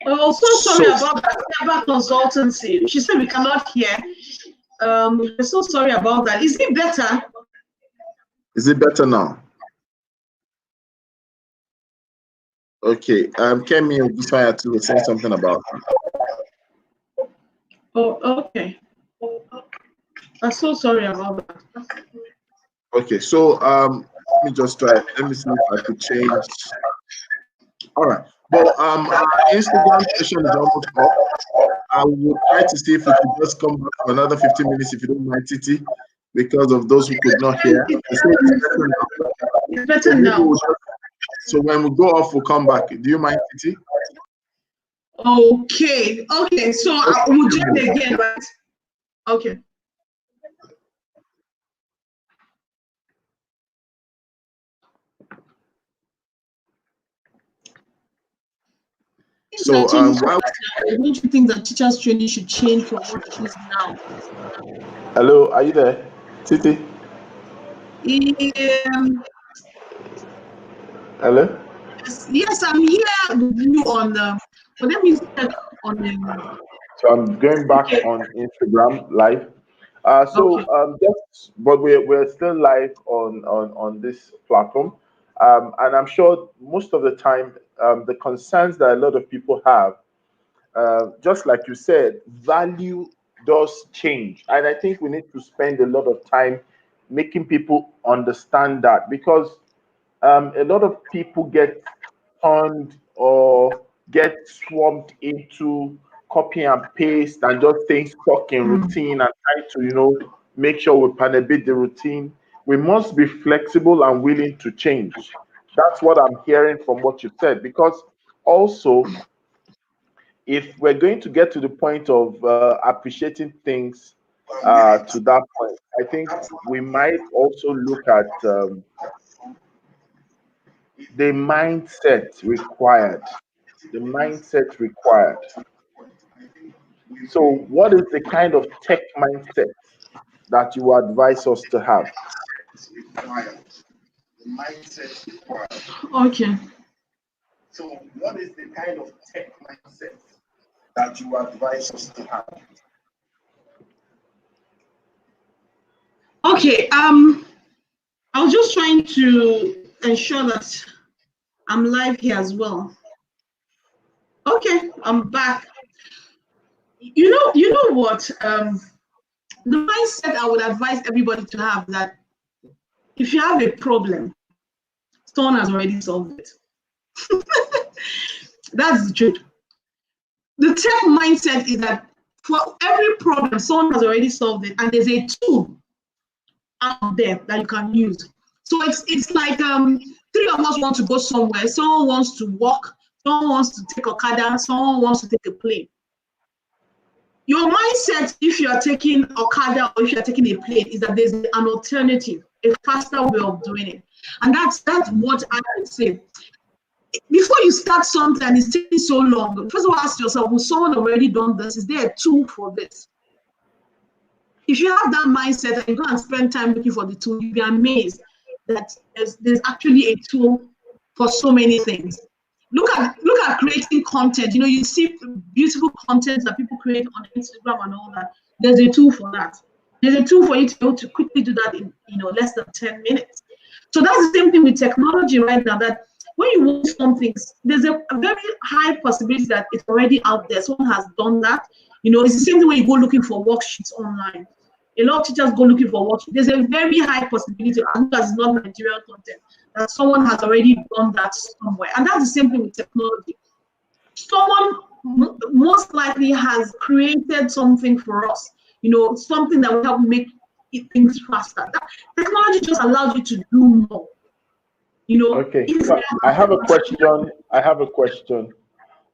Oh, so sorry about that. Cyber consultancy. She said we cannot hear. We're so sorry about that. Is it better? Is it better now? Okay. Kemi Ogisayatu was saying something about that. Oh, okay. I'm so sorry about that. Okay, so let me just try. Let me see if I could change. All right. Well, our Instagram session is almost up. I will try to see if we could just come back for another 15 minutes, if you don't mind, Titi, because of those who could not hear. It's better now. So when we go off, we'll come back. Do you mind, Titi? Okay. So I will join again, right? Okay. So don't you think that teachers training should change from what it is now? hello, are you there, Titi? Hello. Yes, I'm here with you on the. But let me check on the. So I'm going back Okay. on Instagram live. Okay. But we're still live on this platform, and I'm sure most of the time the concerns that a lot of people have, just like you said, value does change, and I think we need to spend a lot of time making people understand that, because a lot of people get turned or get swamped into copy and paste and just staying stuck in routine and trying to, make sure we panabit the routine. We must be flexible and willing to change. That's what I'm hearing from what you said. Because also, if we're going to get to the point of appreciating things to that point, I think we might also look at the mindset required. The mindset required. So, what is the kind of tech mindset that you advise us to have? The mindset required. Okay. So, what is the kind of tech mindset that you advise us to have? Okay. I was just trying to ensure that I'm live here as well. Okay, I'm back. You know what? The mindset I would advise everybody to have, that if you have a problem, someone has already solved it. That's the truth. The tech mindset is that for every problem, someone has already solved it, and there's a tool out there that you can use. So it's like three of us want to go somewhere. Someone wants to walk, someone wants to take Okada, someone wants to take a plane. Your mindset, if you are taking Okada or if you are taking a plane, is that there's an alternative, a faster way of doing it. And that's what I would say. Before you start something and it's taking so long, first of all, ask yourself, will someone already done this? Is there a tool for this? If you have that mindset and you go and spend time looking for the tool, you'll be amazed that there's actually a tool for so many things. Look at creating content. You see beautiful content that people create on Instagram and all that. There's a tool for that. There's a tool for you to be able to quickly do that in less than 10 minutes. So that's the same thing with technology right now, that when you watch something, there's a very high possibility that it's already out there. Someone has done that. It's the same thing when you go looking for worksheets online. A lot of teachers go looking for worksheets. There's a very high possibility, as long as it's not Nigerian content, that someone has already done that somewhere. And that's the same thing with technology. Someone most likely has created something for us, something that will help make things faster. Technology just allows you to do more. Okay, I have a question.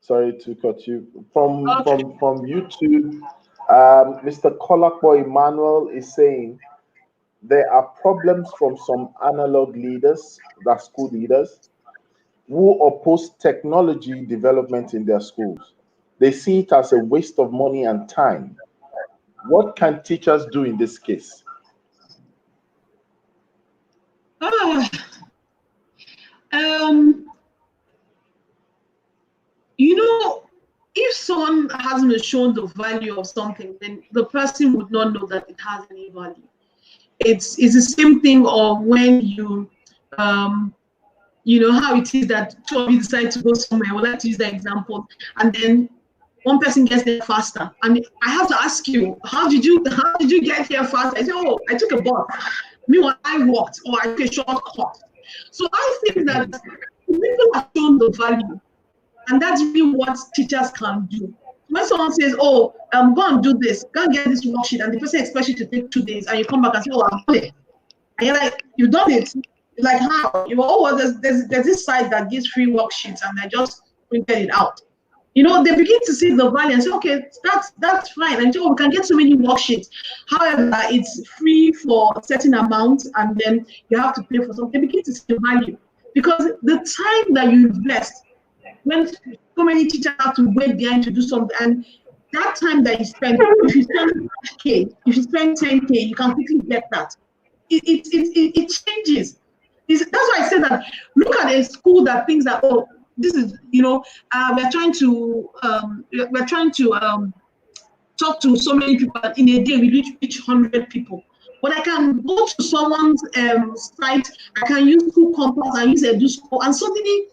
Sorry to cut you. From YouTube, Mr. Kolakbo Emmanuel is saying there are problems from some analog leaders, that's school leaders, who oppose technology development in their schools. They see it as a waste of money and time. What can teachers do in this case? If someone hasn't been shown the value of something, then the person would not know that it has any value. It's the same thing of when you how it is that two of you decide to go somewhere. I would like to use that example, and then one person gets there faster, and I have to ask you, how did you get here faster? I say, oh, I took a bus. Meanwhile, I walked, or I took a shortcut. So I think that people have shown the value, and that's really what teachers can do. When someone says, oh, go and do this, go and get this worksheet, and the person expects you to take 2 days, and you come back and say, oh, I'm done it. And you're like, you've done it. You're like, how? There's this site that gives free worksheets, and I just printed it out. They begin to see the value and say, okay, that's fine. And we can get so many worksheets. However, it's free for a certain amount, and then you have to pay for something. They begin to see the value, because the time that you invest, when so many teachers have to wait behind to do something. And that time that you spend, if you spend 5K, if you spend 10K, you can quickly get that. It changes. That's why I say that look at a school that thinks that, oh, this is, we're trying to talk to so many people in a day. We reach 100 people. But I can go to someone's site, I can use School Compass, I use EduSchool, and suddenly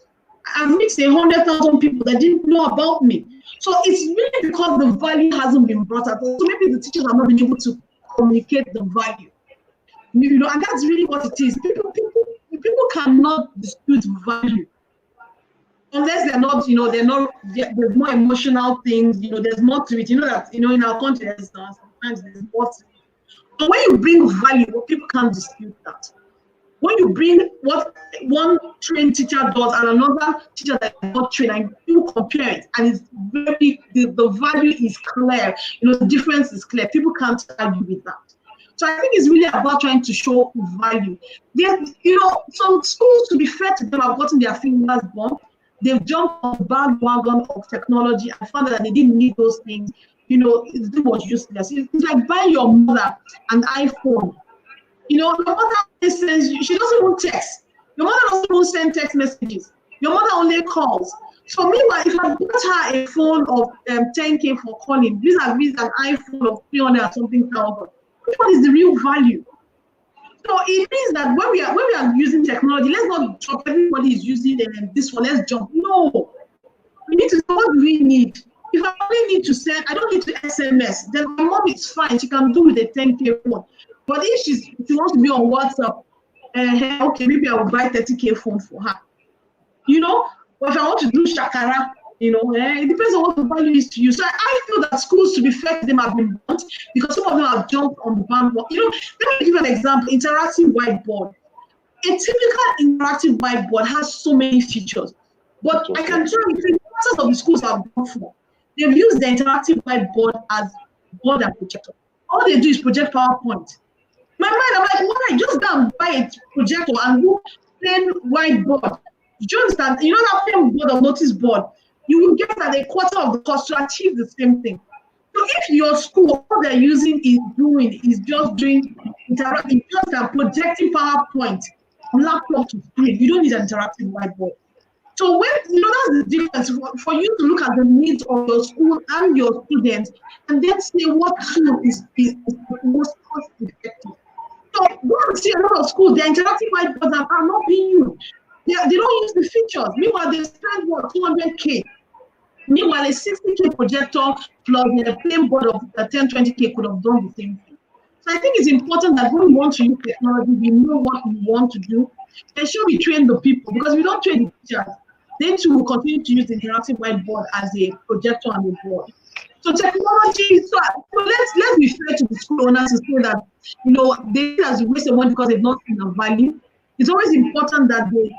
I've reached 100,000 people that didn't know about me. So it's really because the value hasn't been brought up. So maybe the teachers have not been able to communicate the value. And that's really what it is. People cannot dispute value unless they're not, there's more emotional things, there's more to it. That, in our country, sometimes there's more to it. But when you bring value, people can't dispute that. When you bring what one trained teacher does and another teacher that is not trained, and you compare it, and it's the value is clear, the difference is clear. People can't argue with that. So I think it's really about trying to show value. Some schools, to be fair to them, have gotten their fingers burnt. They've jumped on the bandwagon of technology and found that they didn't need those things. It was useless. It's like buying your mother an iPhone. Your mother sends you, she doesn't even text. Your mother doesn't even send text messages. Your mother only calls. So meanwhile, if I bought her a phone of 10K for calling, vis-a-vis an iPhone of 300 or something thousand, which one is the real value? So it means that when we are using technology, let's not jump. Everybody is using this one. Let's jump. No, we need to know what do we need. If I only need to send, I don't need to SMS. Then my mom is fine. She can do with a 10K phone. But if she wants to be on WhatsApp, okay, maybe I will buy 30K phone for her. But if I want to do shakara, it depends on what the value is to you. So I feel that schools, to be fair to them, have been burnt because some of them have jumped on the bandwagon. Let me give you an example: interactive whiteboard. A typical interactive whiteboard has so many features, but I can tell you, the classes of the schools have gone for. They've used the interactive whiteboard as board and projector. All they do is project PowerPoint. My mind, I'm like, why? Just go and buy a projector and do plain whiteboard. Do you understand? That plain board or notice board, you will get at a quarter of the cost to achieve the same thing. So if your school, all they're using is just doing interactive, just projecting PowerPoint on laptop to screen, you don't need an interactive whiteboard. So when that's the difference for you to look at the needs of your school and your students, and then say what tool is the most cost effective. So go and see a lot of schools, the interactive whiteboards are not being used. They don't use the features. Meanwhile, they spend 200K. Meanwhile, a 60K projector plus a plain board of 10-20K could have done the same thing. So I think it's important that when we want to use technology, we know what we want to do. And should we train the people? Because we don't train the teachers. They too will continue to use the interactive whiteboard as a projector and a board. So technology, so let's be fair to the school owners to say that, they has wasted money because they've not seen the value. It's always important that they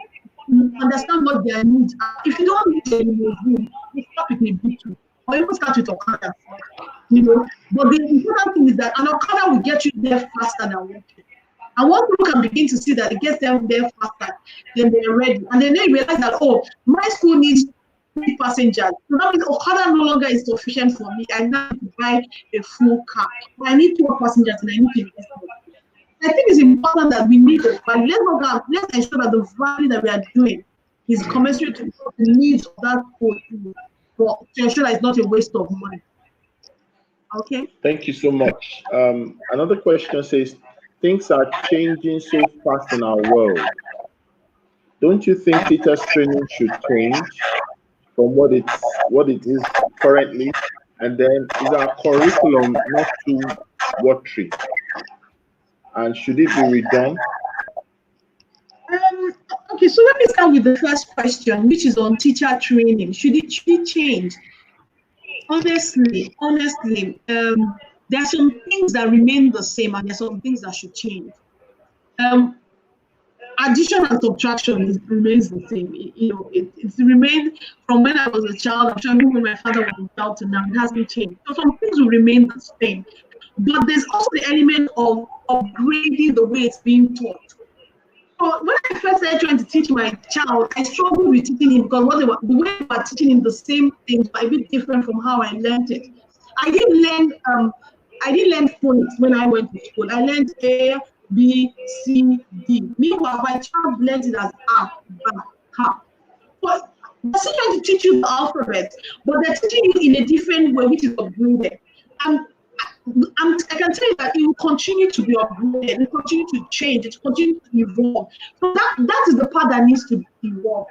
understand what their needs are. If you don't need it, you stop it in a bit too. Or even start with Okada. But the important thing is that an Okada will get you there faster than walking. And once people can begin to see that it gets them there faster, then they're ready. And then they realize that, oh, my school needs 3 passengers. So that means Okada no longer is sufficient for me. I now need to buy a full car. But I need 12 passengers and I need to invest more. I think it's important that we need the value. Let's ensure that the value that we are doing is commensurate to the needs of that school to ensure that it's not a waste of money. Okay. Thank you so much. Another question says, things are changing so fast in our world. Don't you think teachers' training should change from what it is currently? And then is our curriculum not too watery? And should it be redone? Okay, so let me start with the first question, which is on teacher training. Should it change? Honestly, there are some things that remain the same, and there are some things that should change. Addition and subtraction remains the same. It's remained from when I was a child. I'm sure when my father was a child to now, it hasn't changed. So some things will remain the same. But there's also the element of upgrading the way it's being taught. So when I first started trying to teach my child, I struggled with teaching him because the way they were teaching him the same things, but a bit different from how I learned it. I didn't learn phonics when I went to school. I learned A, B, C, D. Meanwhile, my child learned it as A, Ba, Ha. But they're still trying to teach you the alphabet, but they're teaching you in a different way, which is upgraded. And I can tell you that it will continue to be upgraded, it will continue to change, it will continue to evolve. So that is the part that needs to evolve.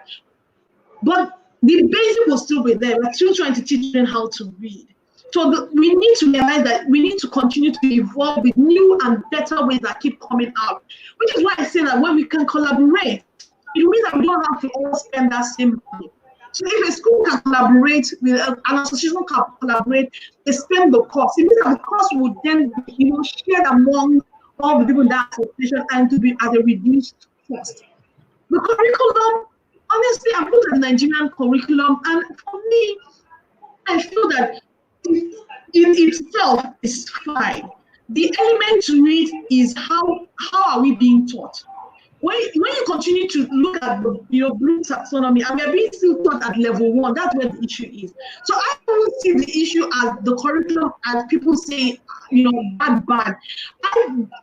But the basic will still be there. We're still trying to teach them how to read. So we need to realize that we need to continue to evolve with new and better ways that keep coming out. Which is why I say that when we can collaborate, it means that we don't have to all spend that same money. So if a school can collaborate with an association can collaborate, they spend the cost. It means that the cost would then be, shared among all the people in that association and to be at a reduced cost. The curriculum, honestly, I've looked at the Nigerian curriculum, and for me, I feel that in itself is fine. The element to it is how are we being taught? When you continue to look at the Bloom taxonomy, and we're being still taught at level 1, that's where the issue is. So I don't see the issue as the curriculum as people say, bad. I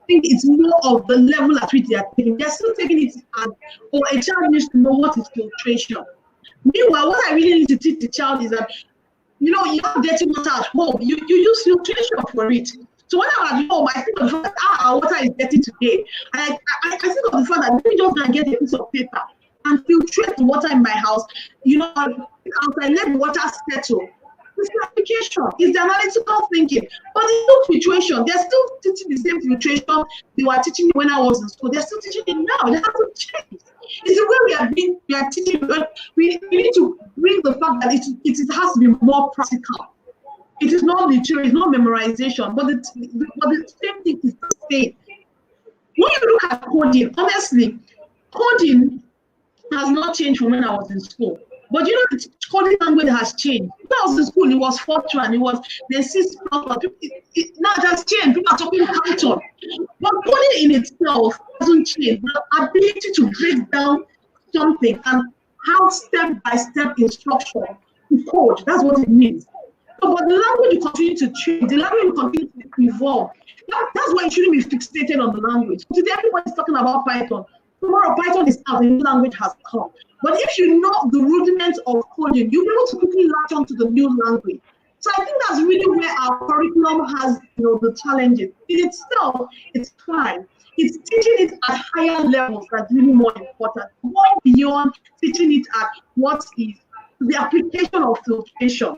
think it's more of the level at which they are taking. They're still taking it as, a child needs to know what is filtration. Meanwhile, what I really need to teach the child is that, you have dirty water at home. You use filtration for it. So when I'm at home, I think of the fact that our water is dirty today. And I think of the fact that let me just go and get a piece of paper and filtrate the water in my house. Outside, let the water settle. It's the application, it's the analytical thinking. But it's still filtration. They're still teaching the same filtration they were teaching me when I was in school. They're still teaching it now. They haven't changed. It's the way we are teaching. We need to bring the fact that it has to be more practical. It is not the theory, it's not memorization, but the same thing is the same. When you look at coding, honestly, coding has not changed from when I was in school. But the coding language has changed. When I was in school, it was Fortran, it was the C++. Now it has changed. People are talking Python. But coding in itself hasn't changed. The ability to break down something and have step-by-step instruction to code, that's what it means. But the language will continue to change, the language will continue to evolve. That's why it shouldn't be fixated on the language. Today, everybody's talking about Python. Tomorrow, Python is out, the new language has come. But if you know the rudiments of coding, you'll be able to quickly latch onto the new language. So I think that's really where our curriculum has, the challenges. In itself, it's fine. It's teaching it at higher levels that's really more important. Going beyond teaching it at what is the application of filtration.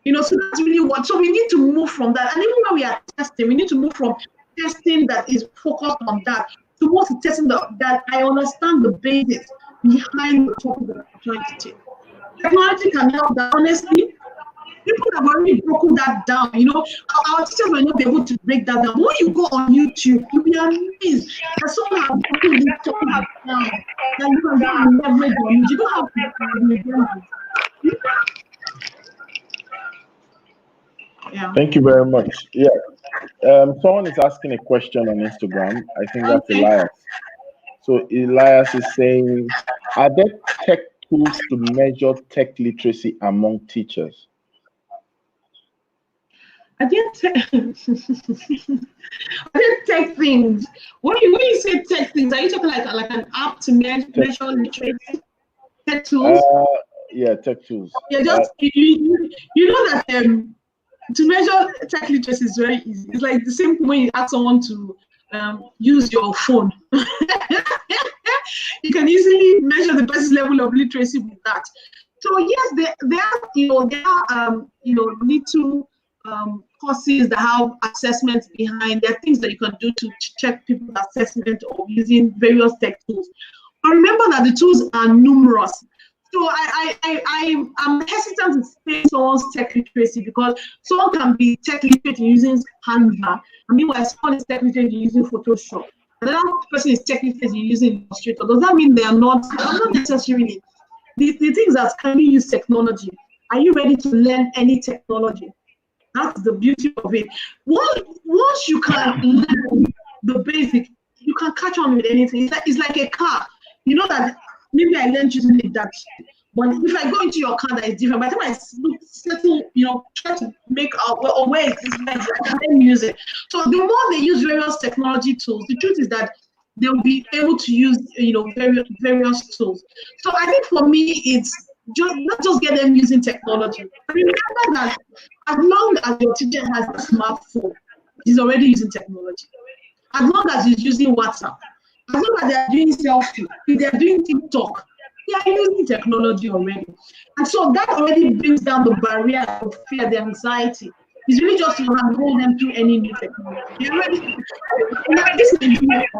So that's really what. So we need to move from that. And even when we are testing, we need to move from testing that is focused on that towards testing that I understand the basics behind the topic that I'm trying to take. Technology can help that. Honestly, people have already broken that down. Our teachers will not be able to break that down. When you go on YouTube, you'll be amazed that someone has broken this topic down that you can go and leverage on it. You don't have to Yeah. Thank you very much. Yeah. Someone is asking a question on Instagram. I think that's Okay. Elias. So Elias is saying, are there tech tools to measure tech literacy among teachers? I didn't tech things. When you say tech things, are you talking like an app to measure literacy? Tech tools? Yeah, tech tools. Yeah, just you know that to measure tech literacy is very easy. It's like the same when you ask someone to use your phone. You can easily measure the person's level of literacy with that. So yes, there are little courses that have assessments behind. There are things that you can do to check people's assessment of using various tech tools. But remember that the tools are numerous. So I'm hesitant to say someone's tech literacy because someone can be tech literate using Canva, and meanwhile someone is tech literate using Photoshop. Another person is tech literate using Illustrator. Does that mean they are not necessarily? The things that can you use technology? Are you ready to learn any technology? That's the beauty of it. Once you can learn the basic, you can catch on with anything. It's like a car. You know that maybe I learned using it that, but if I go into your car, that is different. By the time I settle, try to make out where is this lens, I can then use it. So the more they use various technology tools, the truth is that they'll be able to use various tools. So I think for me, it's not just get them using technology. Remember that as long as your teacher has a smartphone, he's already using technology. As long as he's using WhatsApp, as long as they're doing selfie, if they're doing TikTok, they are using technology already. And so that already brings down the barrier of fear, the anxiety. It's really just to handhold them through any new technology. They're already,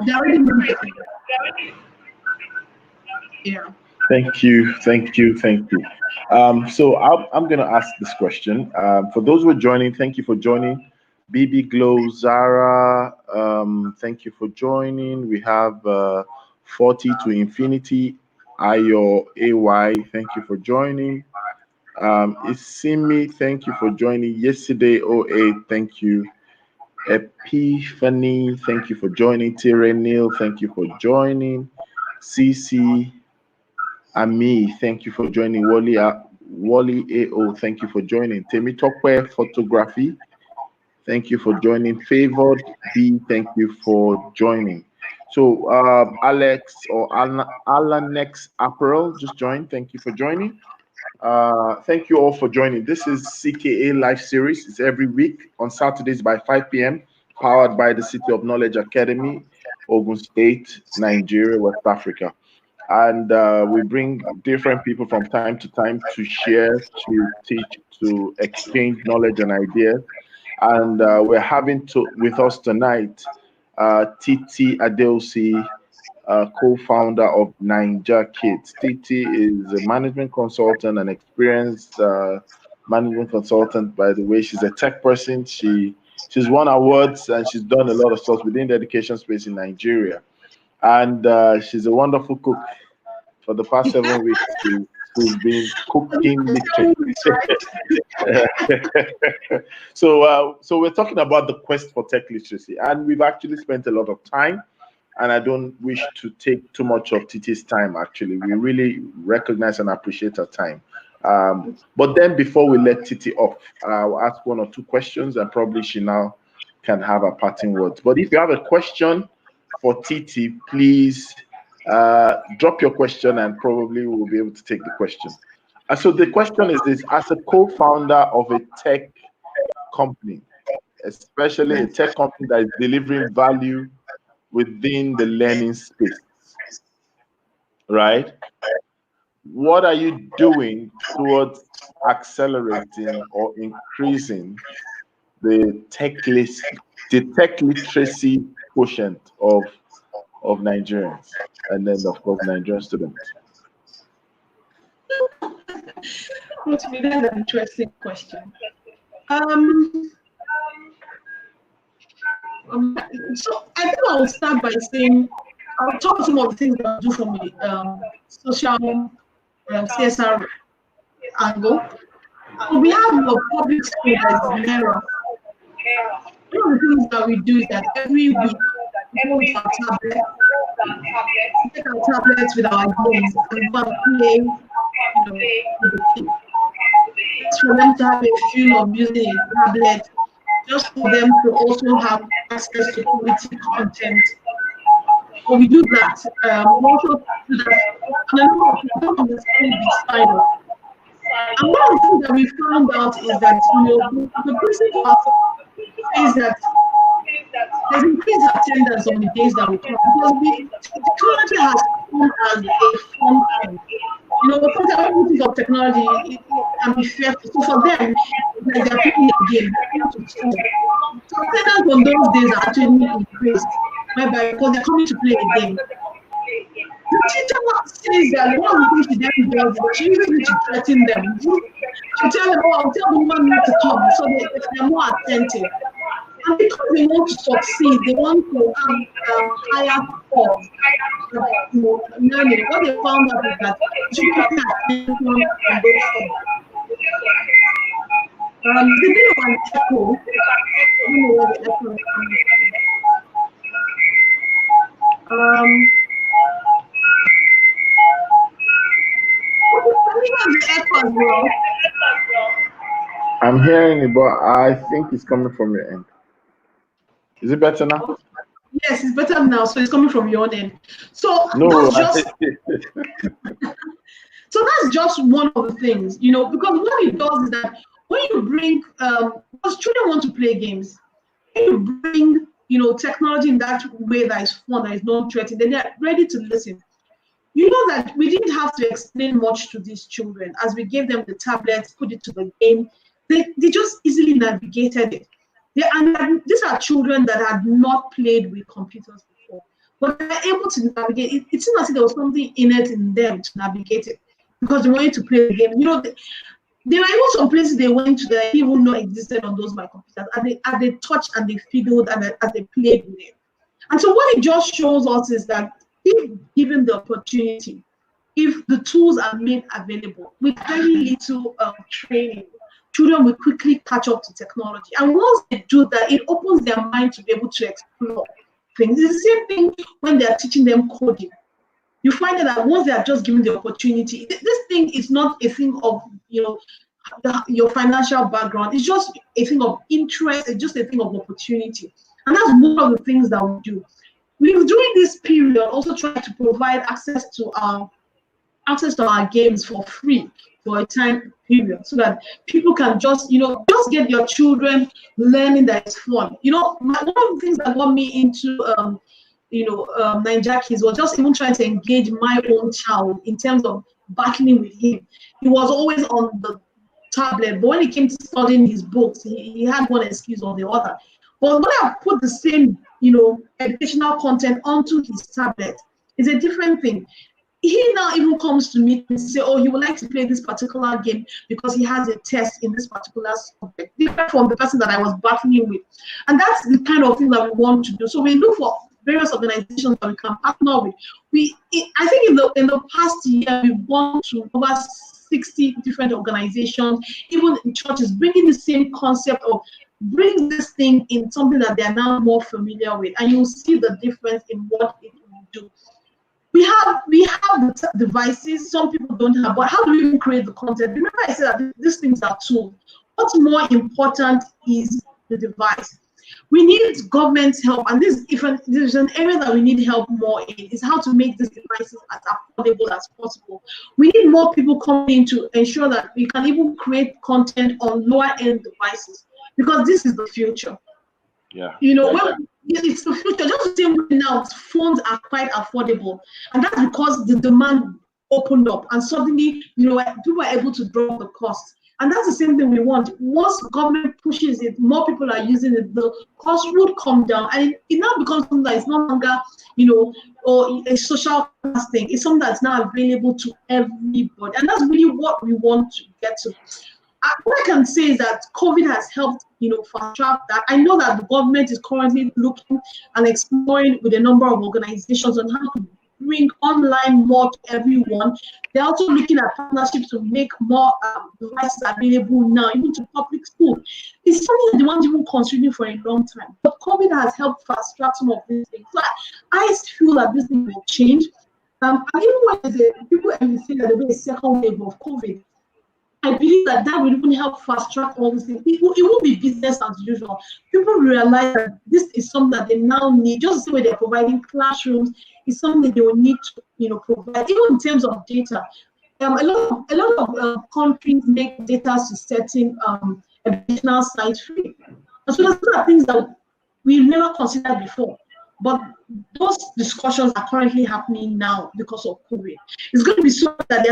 they're already using technology. Yeah. Thank you. So I'm going to ask this question. For those who are joining, thank you for joining. BB Glow, Zara, thank you for joining. We have 40 to Infinity, Ayo AY, thank you for joining. Isimi, thank you for joining. Yesterday 08, thank you. Epiphany, thank you for joining. Tire Neil, thank you for joining. CC Ami, thank you for joining. Wally AO, thank you for joining. Temi Tokwe Photography, thank you for joining. Favored B, thank you for joining. So Alex or Alanex Apparel just joined. Thank you for joining. Thank you all for joining. This is CKA Live Series. It's every week on Saturdays by 5 p.m. powered by the City of Knowledge Academy, Ogun State, Nigeria, West Africa. And we bring different people from time to time to share, to teach, to exchange knowledge and ideas. And we're having with us tonight Titi Adeosi, co-founder of Ninja Kids. Titi is a management consultant, an experienced management consultant. By the way, she's a tech person. She's won awards and she's done a lot of stuff within the education space in Nigeria. And she's a wonderful cook. For the past 7 weeks, she's been cooking literally. So we're talking about the quest for tech literacy, and we've actually spent a lot of time. And I don't wish to take too much of Titi's time. Actually, we really recognize and appreciate her time. But then, before we let Titi off, I'll ask 1 or 2 questions, and probably she now can have a parting words. But if you have a question for Titi, please drop your question, and probably we'll be able to take the question. So the question is this: as a co-founder of a tech company, especially a tech company that is delivering value within the learning space, right? What are you doing towards accelerating or increasing the tech literacy quotient of Nigerians, and then of course Nigerian students? That's an interesting question. So I think I will start by saying I'll talk about some of the things that I do from the social CSR angle. We have a public school that is near us. One of the things that we do is that every week we go with our tablets, take our tablets with our games and go and play, with the kids. It's for them to have a feel of using a tablet, just for them to also have access to quality content. So we do that. We also do that. And a lot of people understand this side of it. And one of the things that we found out is that the basic part is that there's increased attendance on the days that we come, because technology has come as a fun thing. Sometimes when we think of technology, it can be fearful. So for them, like they're playing a game, they're to school. So attendance on those days are actually increased, whereby because they're coming to play a game. The teacher says that one of the things she then does is she usually threaten them. She tell them, I'll tell the woman not to come, so they're more attentive. And because they want to succeed, they want to have higher scores. Learning. What they found out is that you can attention on those things. The bit of an echo. I don't know where the echo is coming from. I'm hearing it, but I think it's coming from your end. Is it better now? Yes, it's better now. So it's coming from your end. So No, that's just so that's just one of the things, because what it does is that when you bring, because children want to play games, when you bring, technology in that way that is fun, that is non-threatening, then they're ready to listen. You know that we didn't have to explain much to these children as we gave them the tablets, put it to the game. They just easily navigated it. These are children that had not played with computers before, but they're able to navigate it. It seems as if there was something innate in them to navigate it because they wanted to play the game. There were even some places they went to that I didn't even know existed on those my computers, and they touched and they fiddled and as they played with it. And so what it just shows us is that if given the opportunity, if the tools are made available with very little training, children will quickly catch up to technology. And once they do that, it opens their mind to be able to explore things. It's the same thing when they are teaching them coding. You find that once they are just given the opportunity, this thing is not a thing of your financial background. It's just a thing of interest. It's just a thing of opportunity, and that's one of the things that we do. We've during this period also tried to provide access to our games for free for a time period, so that people can just get your children learning that it's fun. One of the things that got me into Naija Kids was just even trying to engage my own child in terms of battling with him. He was always on the tablet, but when it came to studying his books, he had one excuse or the other. But when I put the same, educational content onto his tablet, it's a different thing. He now even comes to me and say, oh, he would like to play this particular game because he has a test in this particular subject, different from the person that I was battling with. And that's the kind of thing that we want to do. So we look for various organizations that we can partner with. I think in the past year, we've gone to over 60 different organizations, even in churches, bringing the same concept of bring this thing in something that they are now more familiar with, and you'll see the difference in what it will do. We have the devices, some people don't have, but how do we even create the content? Remember I said that these things are tools. What's more important is the device. We need government's help, and there's an area that we need help more in, is how to make these devices as affordable as possible. We need more people coming in to ensure that we can even create content on lower end devices, because this is the future. Yeah. It's the future. Just the same way now, phones are quite affordable, and that's because the demand opened up, and suddenly, people are able to drop the cost. And that's the same thing we want. Once government pushes it, more people are using it, the cost would come down, and it now becomes something that is no longer, or a social class thing. It's something that's now available to everybody, and that's really what we want to get to. What I can say is that COVID has helped, fast track that. I know that the government is currently looking and exploring with a number of organizations on how to bring online more to everyone. They're also looking at partnerships to make more devices available now, even to public schools. It's something that they weren't even considering for a long time. But COVID has helped fast track some of these things. So I feel that this thing will change. And even when people say that there will be a second wave of COVID, I believe that will even help fast track all these things. It won't be business as usual. People realize that this is something that they now need, just the same way they're providing classrooms, is something they will need to provide, even in terms of data. A lot of countries make data to certain educational sites free. And so those are things that we've never considered before. But those discussions are currently happening now because of COVID. It's going to be so that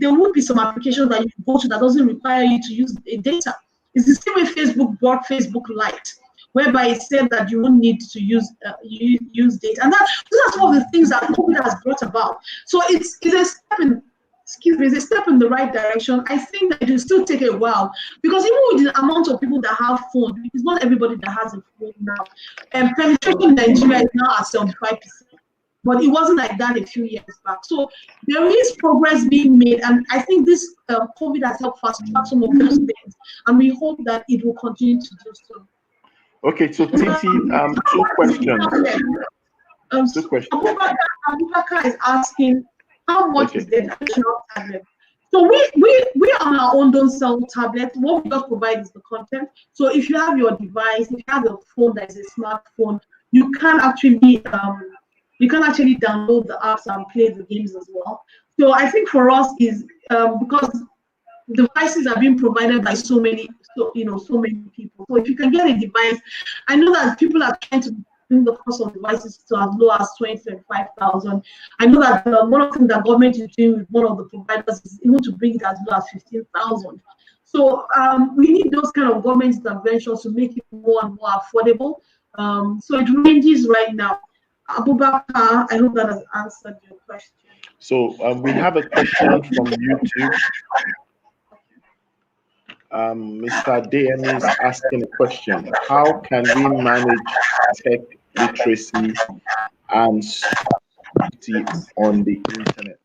there will be some applications that you go to that doesn't require you to use data. It's the same way Facebook brought Facebook Lite, whereby it said that you won't need to use data, and that's one of the things that COVID has brought about. So it's a step in. It's a step in the right direction. I think that it will still take a while, because even with the amount of people that have phones, it's not everybody that has a phone now. And penetration in Nigeria is now at 75%, but it wasn't like that a few years back. So there is progress being made, and I think this COVID has helped fast track some of those things, and we hope that it will continue to do so. Okay, so Titi, two questions. Two questions. Abubakar is asking how much is the national tablet. So we on our own don't sell tablets. What we just provide is the content. So if you have your device, if you have a phone that is a smartphone, you can actually download the apps and play the games as well. So I think for us is because devices are being provided by so many people. So if you can get a device, I know that people are trying to bring the cost of devices to as low as 25,000. I know that one of the things that government is doing with one of the providers is even to bring it as low as 15,000. So we need those kind of government interventions to make it more and more affordable. So it ranges right now. Abubakar, I hope that has answered your question. So we have a question from YouTube. Mr. DM is asking a question. How can we manage tech literacy and security on the internet?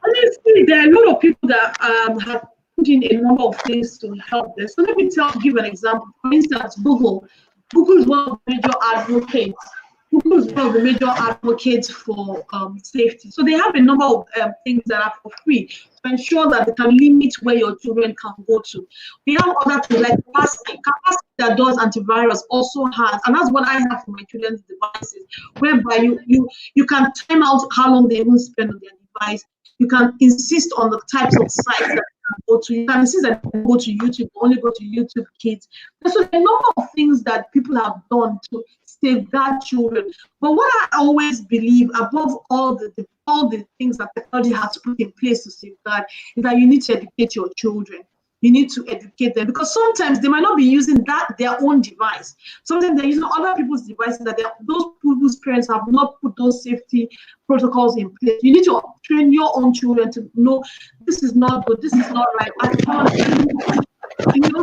Honestly, there are a lot of people that have put in a number of things to help this. So let me give an example. For instance, Google. Google is one of the major advocates. Google is one of the major advocates for safety. So they have a number of things that are for free to ensure that they can limit where your children can go to. We have other things like Capacity that does antivirus also has, and that's what I have for my children's devices, whereby you can time out how long they will spend on their device. You can insist on the types of sites that go to. You can insist that they go to YouTube, only go to YouTube Kids. So a number of things that people have done to safeguard children. But what I always believe, above all the things that technology has to put in place to safeguard, is that you need to educate your children. You need to educate them, because sometimes they might not be using their own device. Sometimes they're using other people's devices that those people's parents have not put those safety protocols in place. You need to train your own children to know this is not good, this is not right.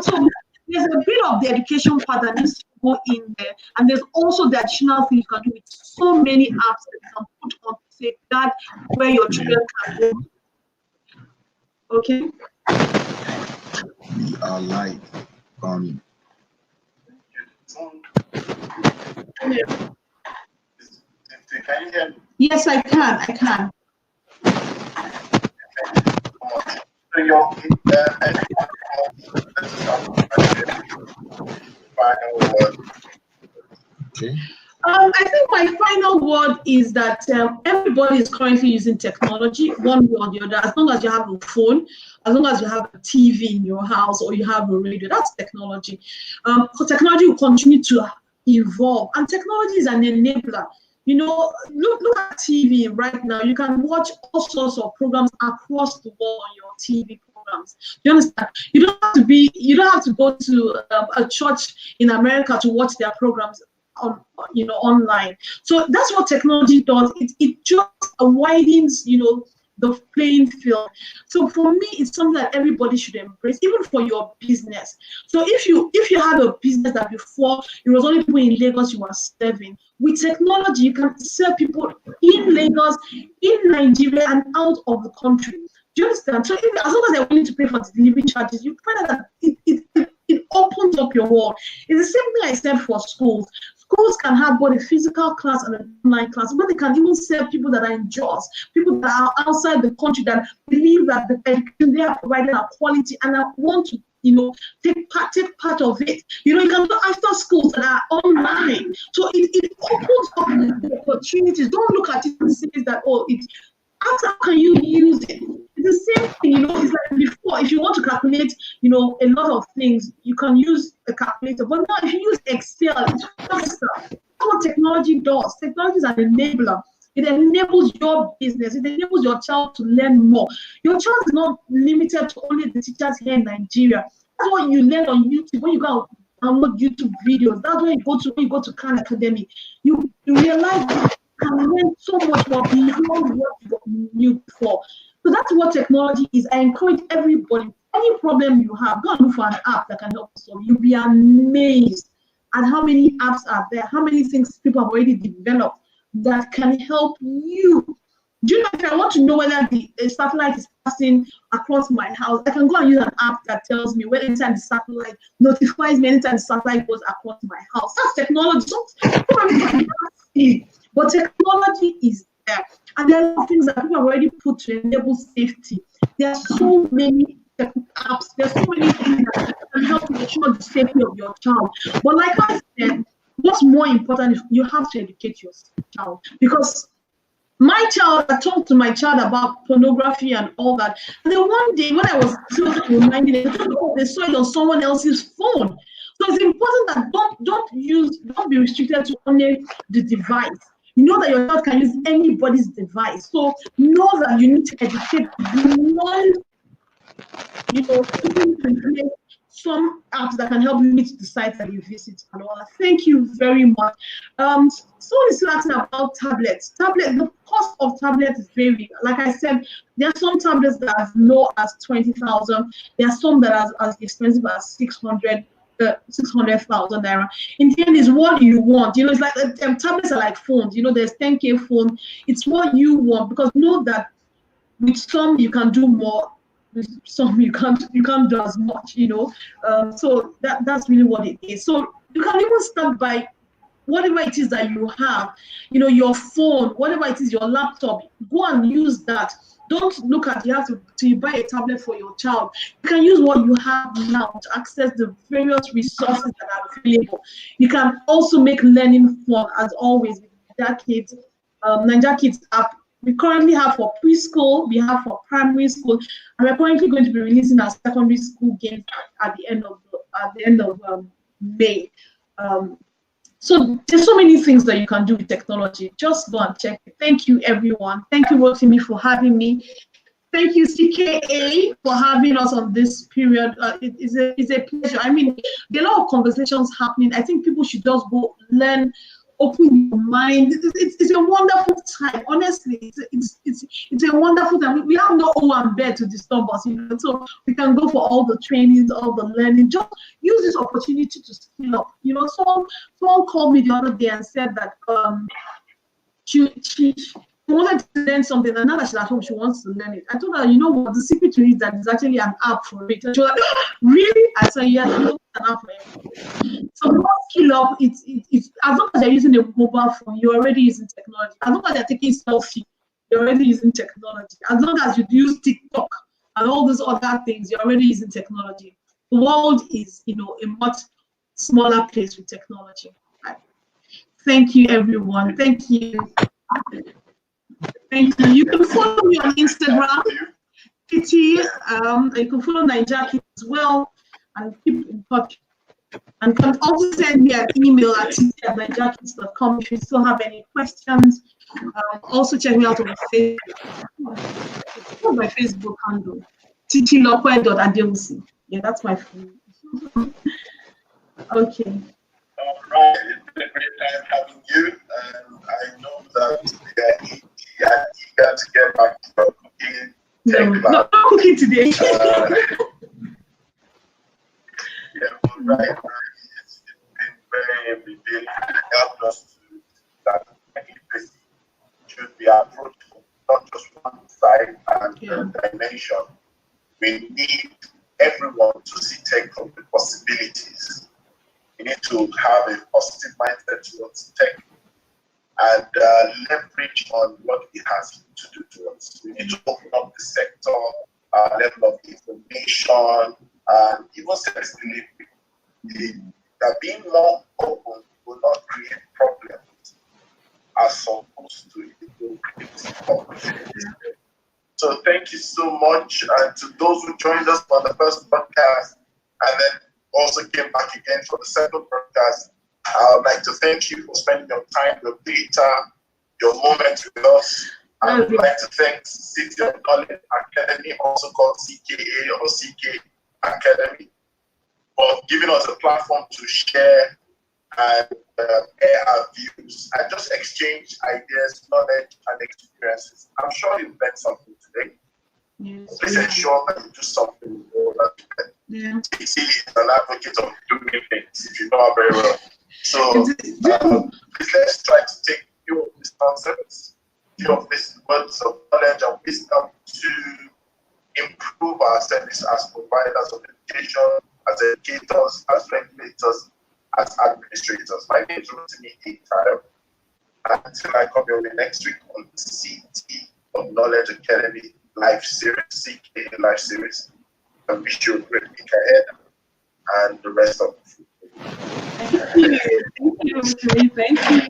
So there's a bit of the education part that needs to go in there, and there's also the additional thing you can do with so many apps that you can put on to safeguard where your children can go. Okay. We are live on. Can you hear me? Yes, I can. Okay. I think my final word is that everybody is currently using technology one way or the other. As long as you have a phone, as long as you have a TV in your house or you have a radio, that's technology. So technology will continue to evolve, and technology is an enabler. Look at TV right now. You can watch all sorts of programs across the world on your TV programs. You understand? You don't have to go to a church in America to watch their programs online. So that's what technology does. It just widens the playing field. So for me, it's something that everybody should embrace, even for your business. So if you have a business that before it was only people in Lagos you were serving, with technology you can serve people in Lagos, in Nigeria, and out of the country. Do you understand? So as long as they're willing to pay for the delivery charges, you find out that it opens up your world. It's the same thing I said for schools. Schools can have both a physical class and an online class, but they can even serve people that are in jobs, people that are outside the country that believe that the education they are providing are quality and want to, take part of it. You can do after schools that are online. So it opens up the opportunities. Don't look at it and say that, how can you use it? It's the same thing, it's like before. If you want to calculate, a lot of things, you can use a calculator. But now, if you use Excel, it's faster. That's what technology does. Technology is an enabler. It enables your business. It enables your child to learn more. Your child is not limited to only the teachers here in Nigeria. That's what you learn on YouTube. When you go download YouTube videos, that's when you go to Khan Academy. You realize you can learn so much more beyond what you knew before. So that's what technology is. I encourage everybody, any problem you have, go and look for an app that can help you solve. You'll be amazed at how many apps are there, how many things people have already developed that can help you. Do you know, if I want want to know whether the satellite is passing across my house, I can go and use an app that tells me when anytime the satellite notifies me anytime the satellite goes across my house. That's technology. But technology is there. And there are a lot of things that people have already put to enable safety. There are so many apps, there are so many things that can help you ensure the safety of your child. But like I said, what's more important is you have to educate your child. Because my child, I talked to my child about pornography and all that. And then one day when I was reminding them, oh, they saw it on someone else's phone. So it's important that don't be restricted to only the device. You know that your child can use anybody's device. So know that you need to educate beyond, some apps that can help you meet the sites that you visit and all that. Thank you very much. Someone is still asking about tablets. The cost of tablets is very, like I said, there are some tablets that are as low as 20,000. There are some that are as expensive as 600,000 naira. In the end, is what you want. It's like tablets are like phones. There's 10K phone. It's what you want, because know that with some you can do more. With some you can't do as much. So that's really what it is. So you can even start by whatever it is that you have. Your phone, whatever it is, your laptop. Go and use that. Don't look at you have to buy a tablet for your child. You can use what you have now to access the various resources that are available. You can also make learning fun, as always, with Naija Kids app. We currently have for preschool, we have for primary school, and we're currently going to be releasing our secondary school games at the end of May. So there's so many things that you can do with technology. Just go and check it. Thank you, everyone. Thank you, Rotimi, for having me. Thank you, CKA, for having us on this period. It's a pleasure. I mean, there are a lot of conversations happening. I think people should just go learn, open your mind. It's a wonderful time. Honestly, it's a wonderful time. We have no bed to disturb us, so we can go for all the trainings, all the learning. Just use this opportunity to skill up. Someone called me the other day and said that she wanted to learn something, and now that she's at home, she wants to learn it. I told her, what, the secret to it is that there's actually an app for it. And she was like, really? I said, yes, there's an app for it. So more skill up, it's as long as you're using a mobile phone, you're already using technology. As long as you're taking selfie, you're already using technology. As long as you use TikTok and all those other things, you're already using technology. The world is, a much smaller place with technology. Right. Thank you, everyone. Thank you. Thank you. You can follow me on Instagram, Kitty. You can follow Naija Kids as well, and keep in touch. And can also send me an email at titi@naijakids.com if you still have any questions. Also check me out on Facebook. What's my Facebook handle? titilokwe.adeusi. Yeah, that's my phone. Okay. All right, it's been a great time having you, and I know that you are eager to get back to your cooking. No, not cooking today. Yeah, right. It's been very revealing. It helped us to that democracy should be approachable, not just one side and dimension. We need everyone to see tech from the possibilities. We need to have a positive mindset towards tech and leverage on what it has to do to us. We need to open up the sector, level of information, and even service delivery. That being more open will not create problems as opposed to it will create opportunities. So thank you so much, and to those who joined us for the first podcast and then also came back again for the second podcast. I would like to thank you for spending your time, your data, your moments with us. I would like to thank City of Knowledge Academy, also called CKA or CK Academy, for giving us a platform to share and air our views and just exchange ideas, knowledge, and experiences. I'm sure you've learned something today. Yes. Please ensure that you do something more than Titi is an advocate of doing things, if you know her very well. So please let's try to take few of these concepts of this words of knowledge and wisdom to improve our service as providers of education, as educators, as regulators, as administrators. My name is Rotimi Itayo. Until I come your way next week on the CT of Knowledge Academy live series, CK live series. I wish you a great week ahead and the rest of the Thank you. Thank you, Rotimi. Thank you.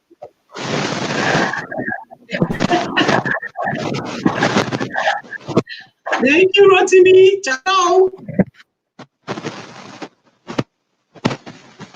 Thank you, Rotimi. Ciao.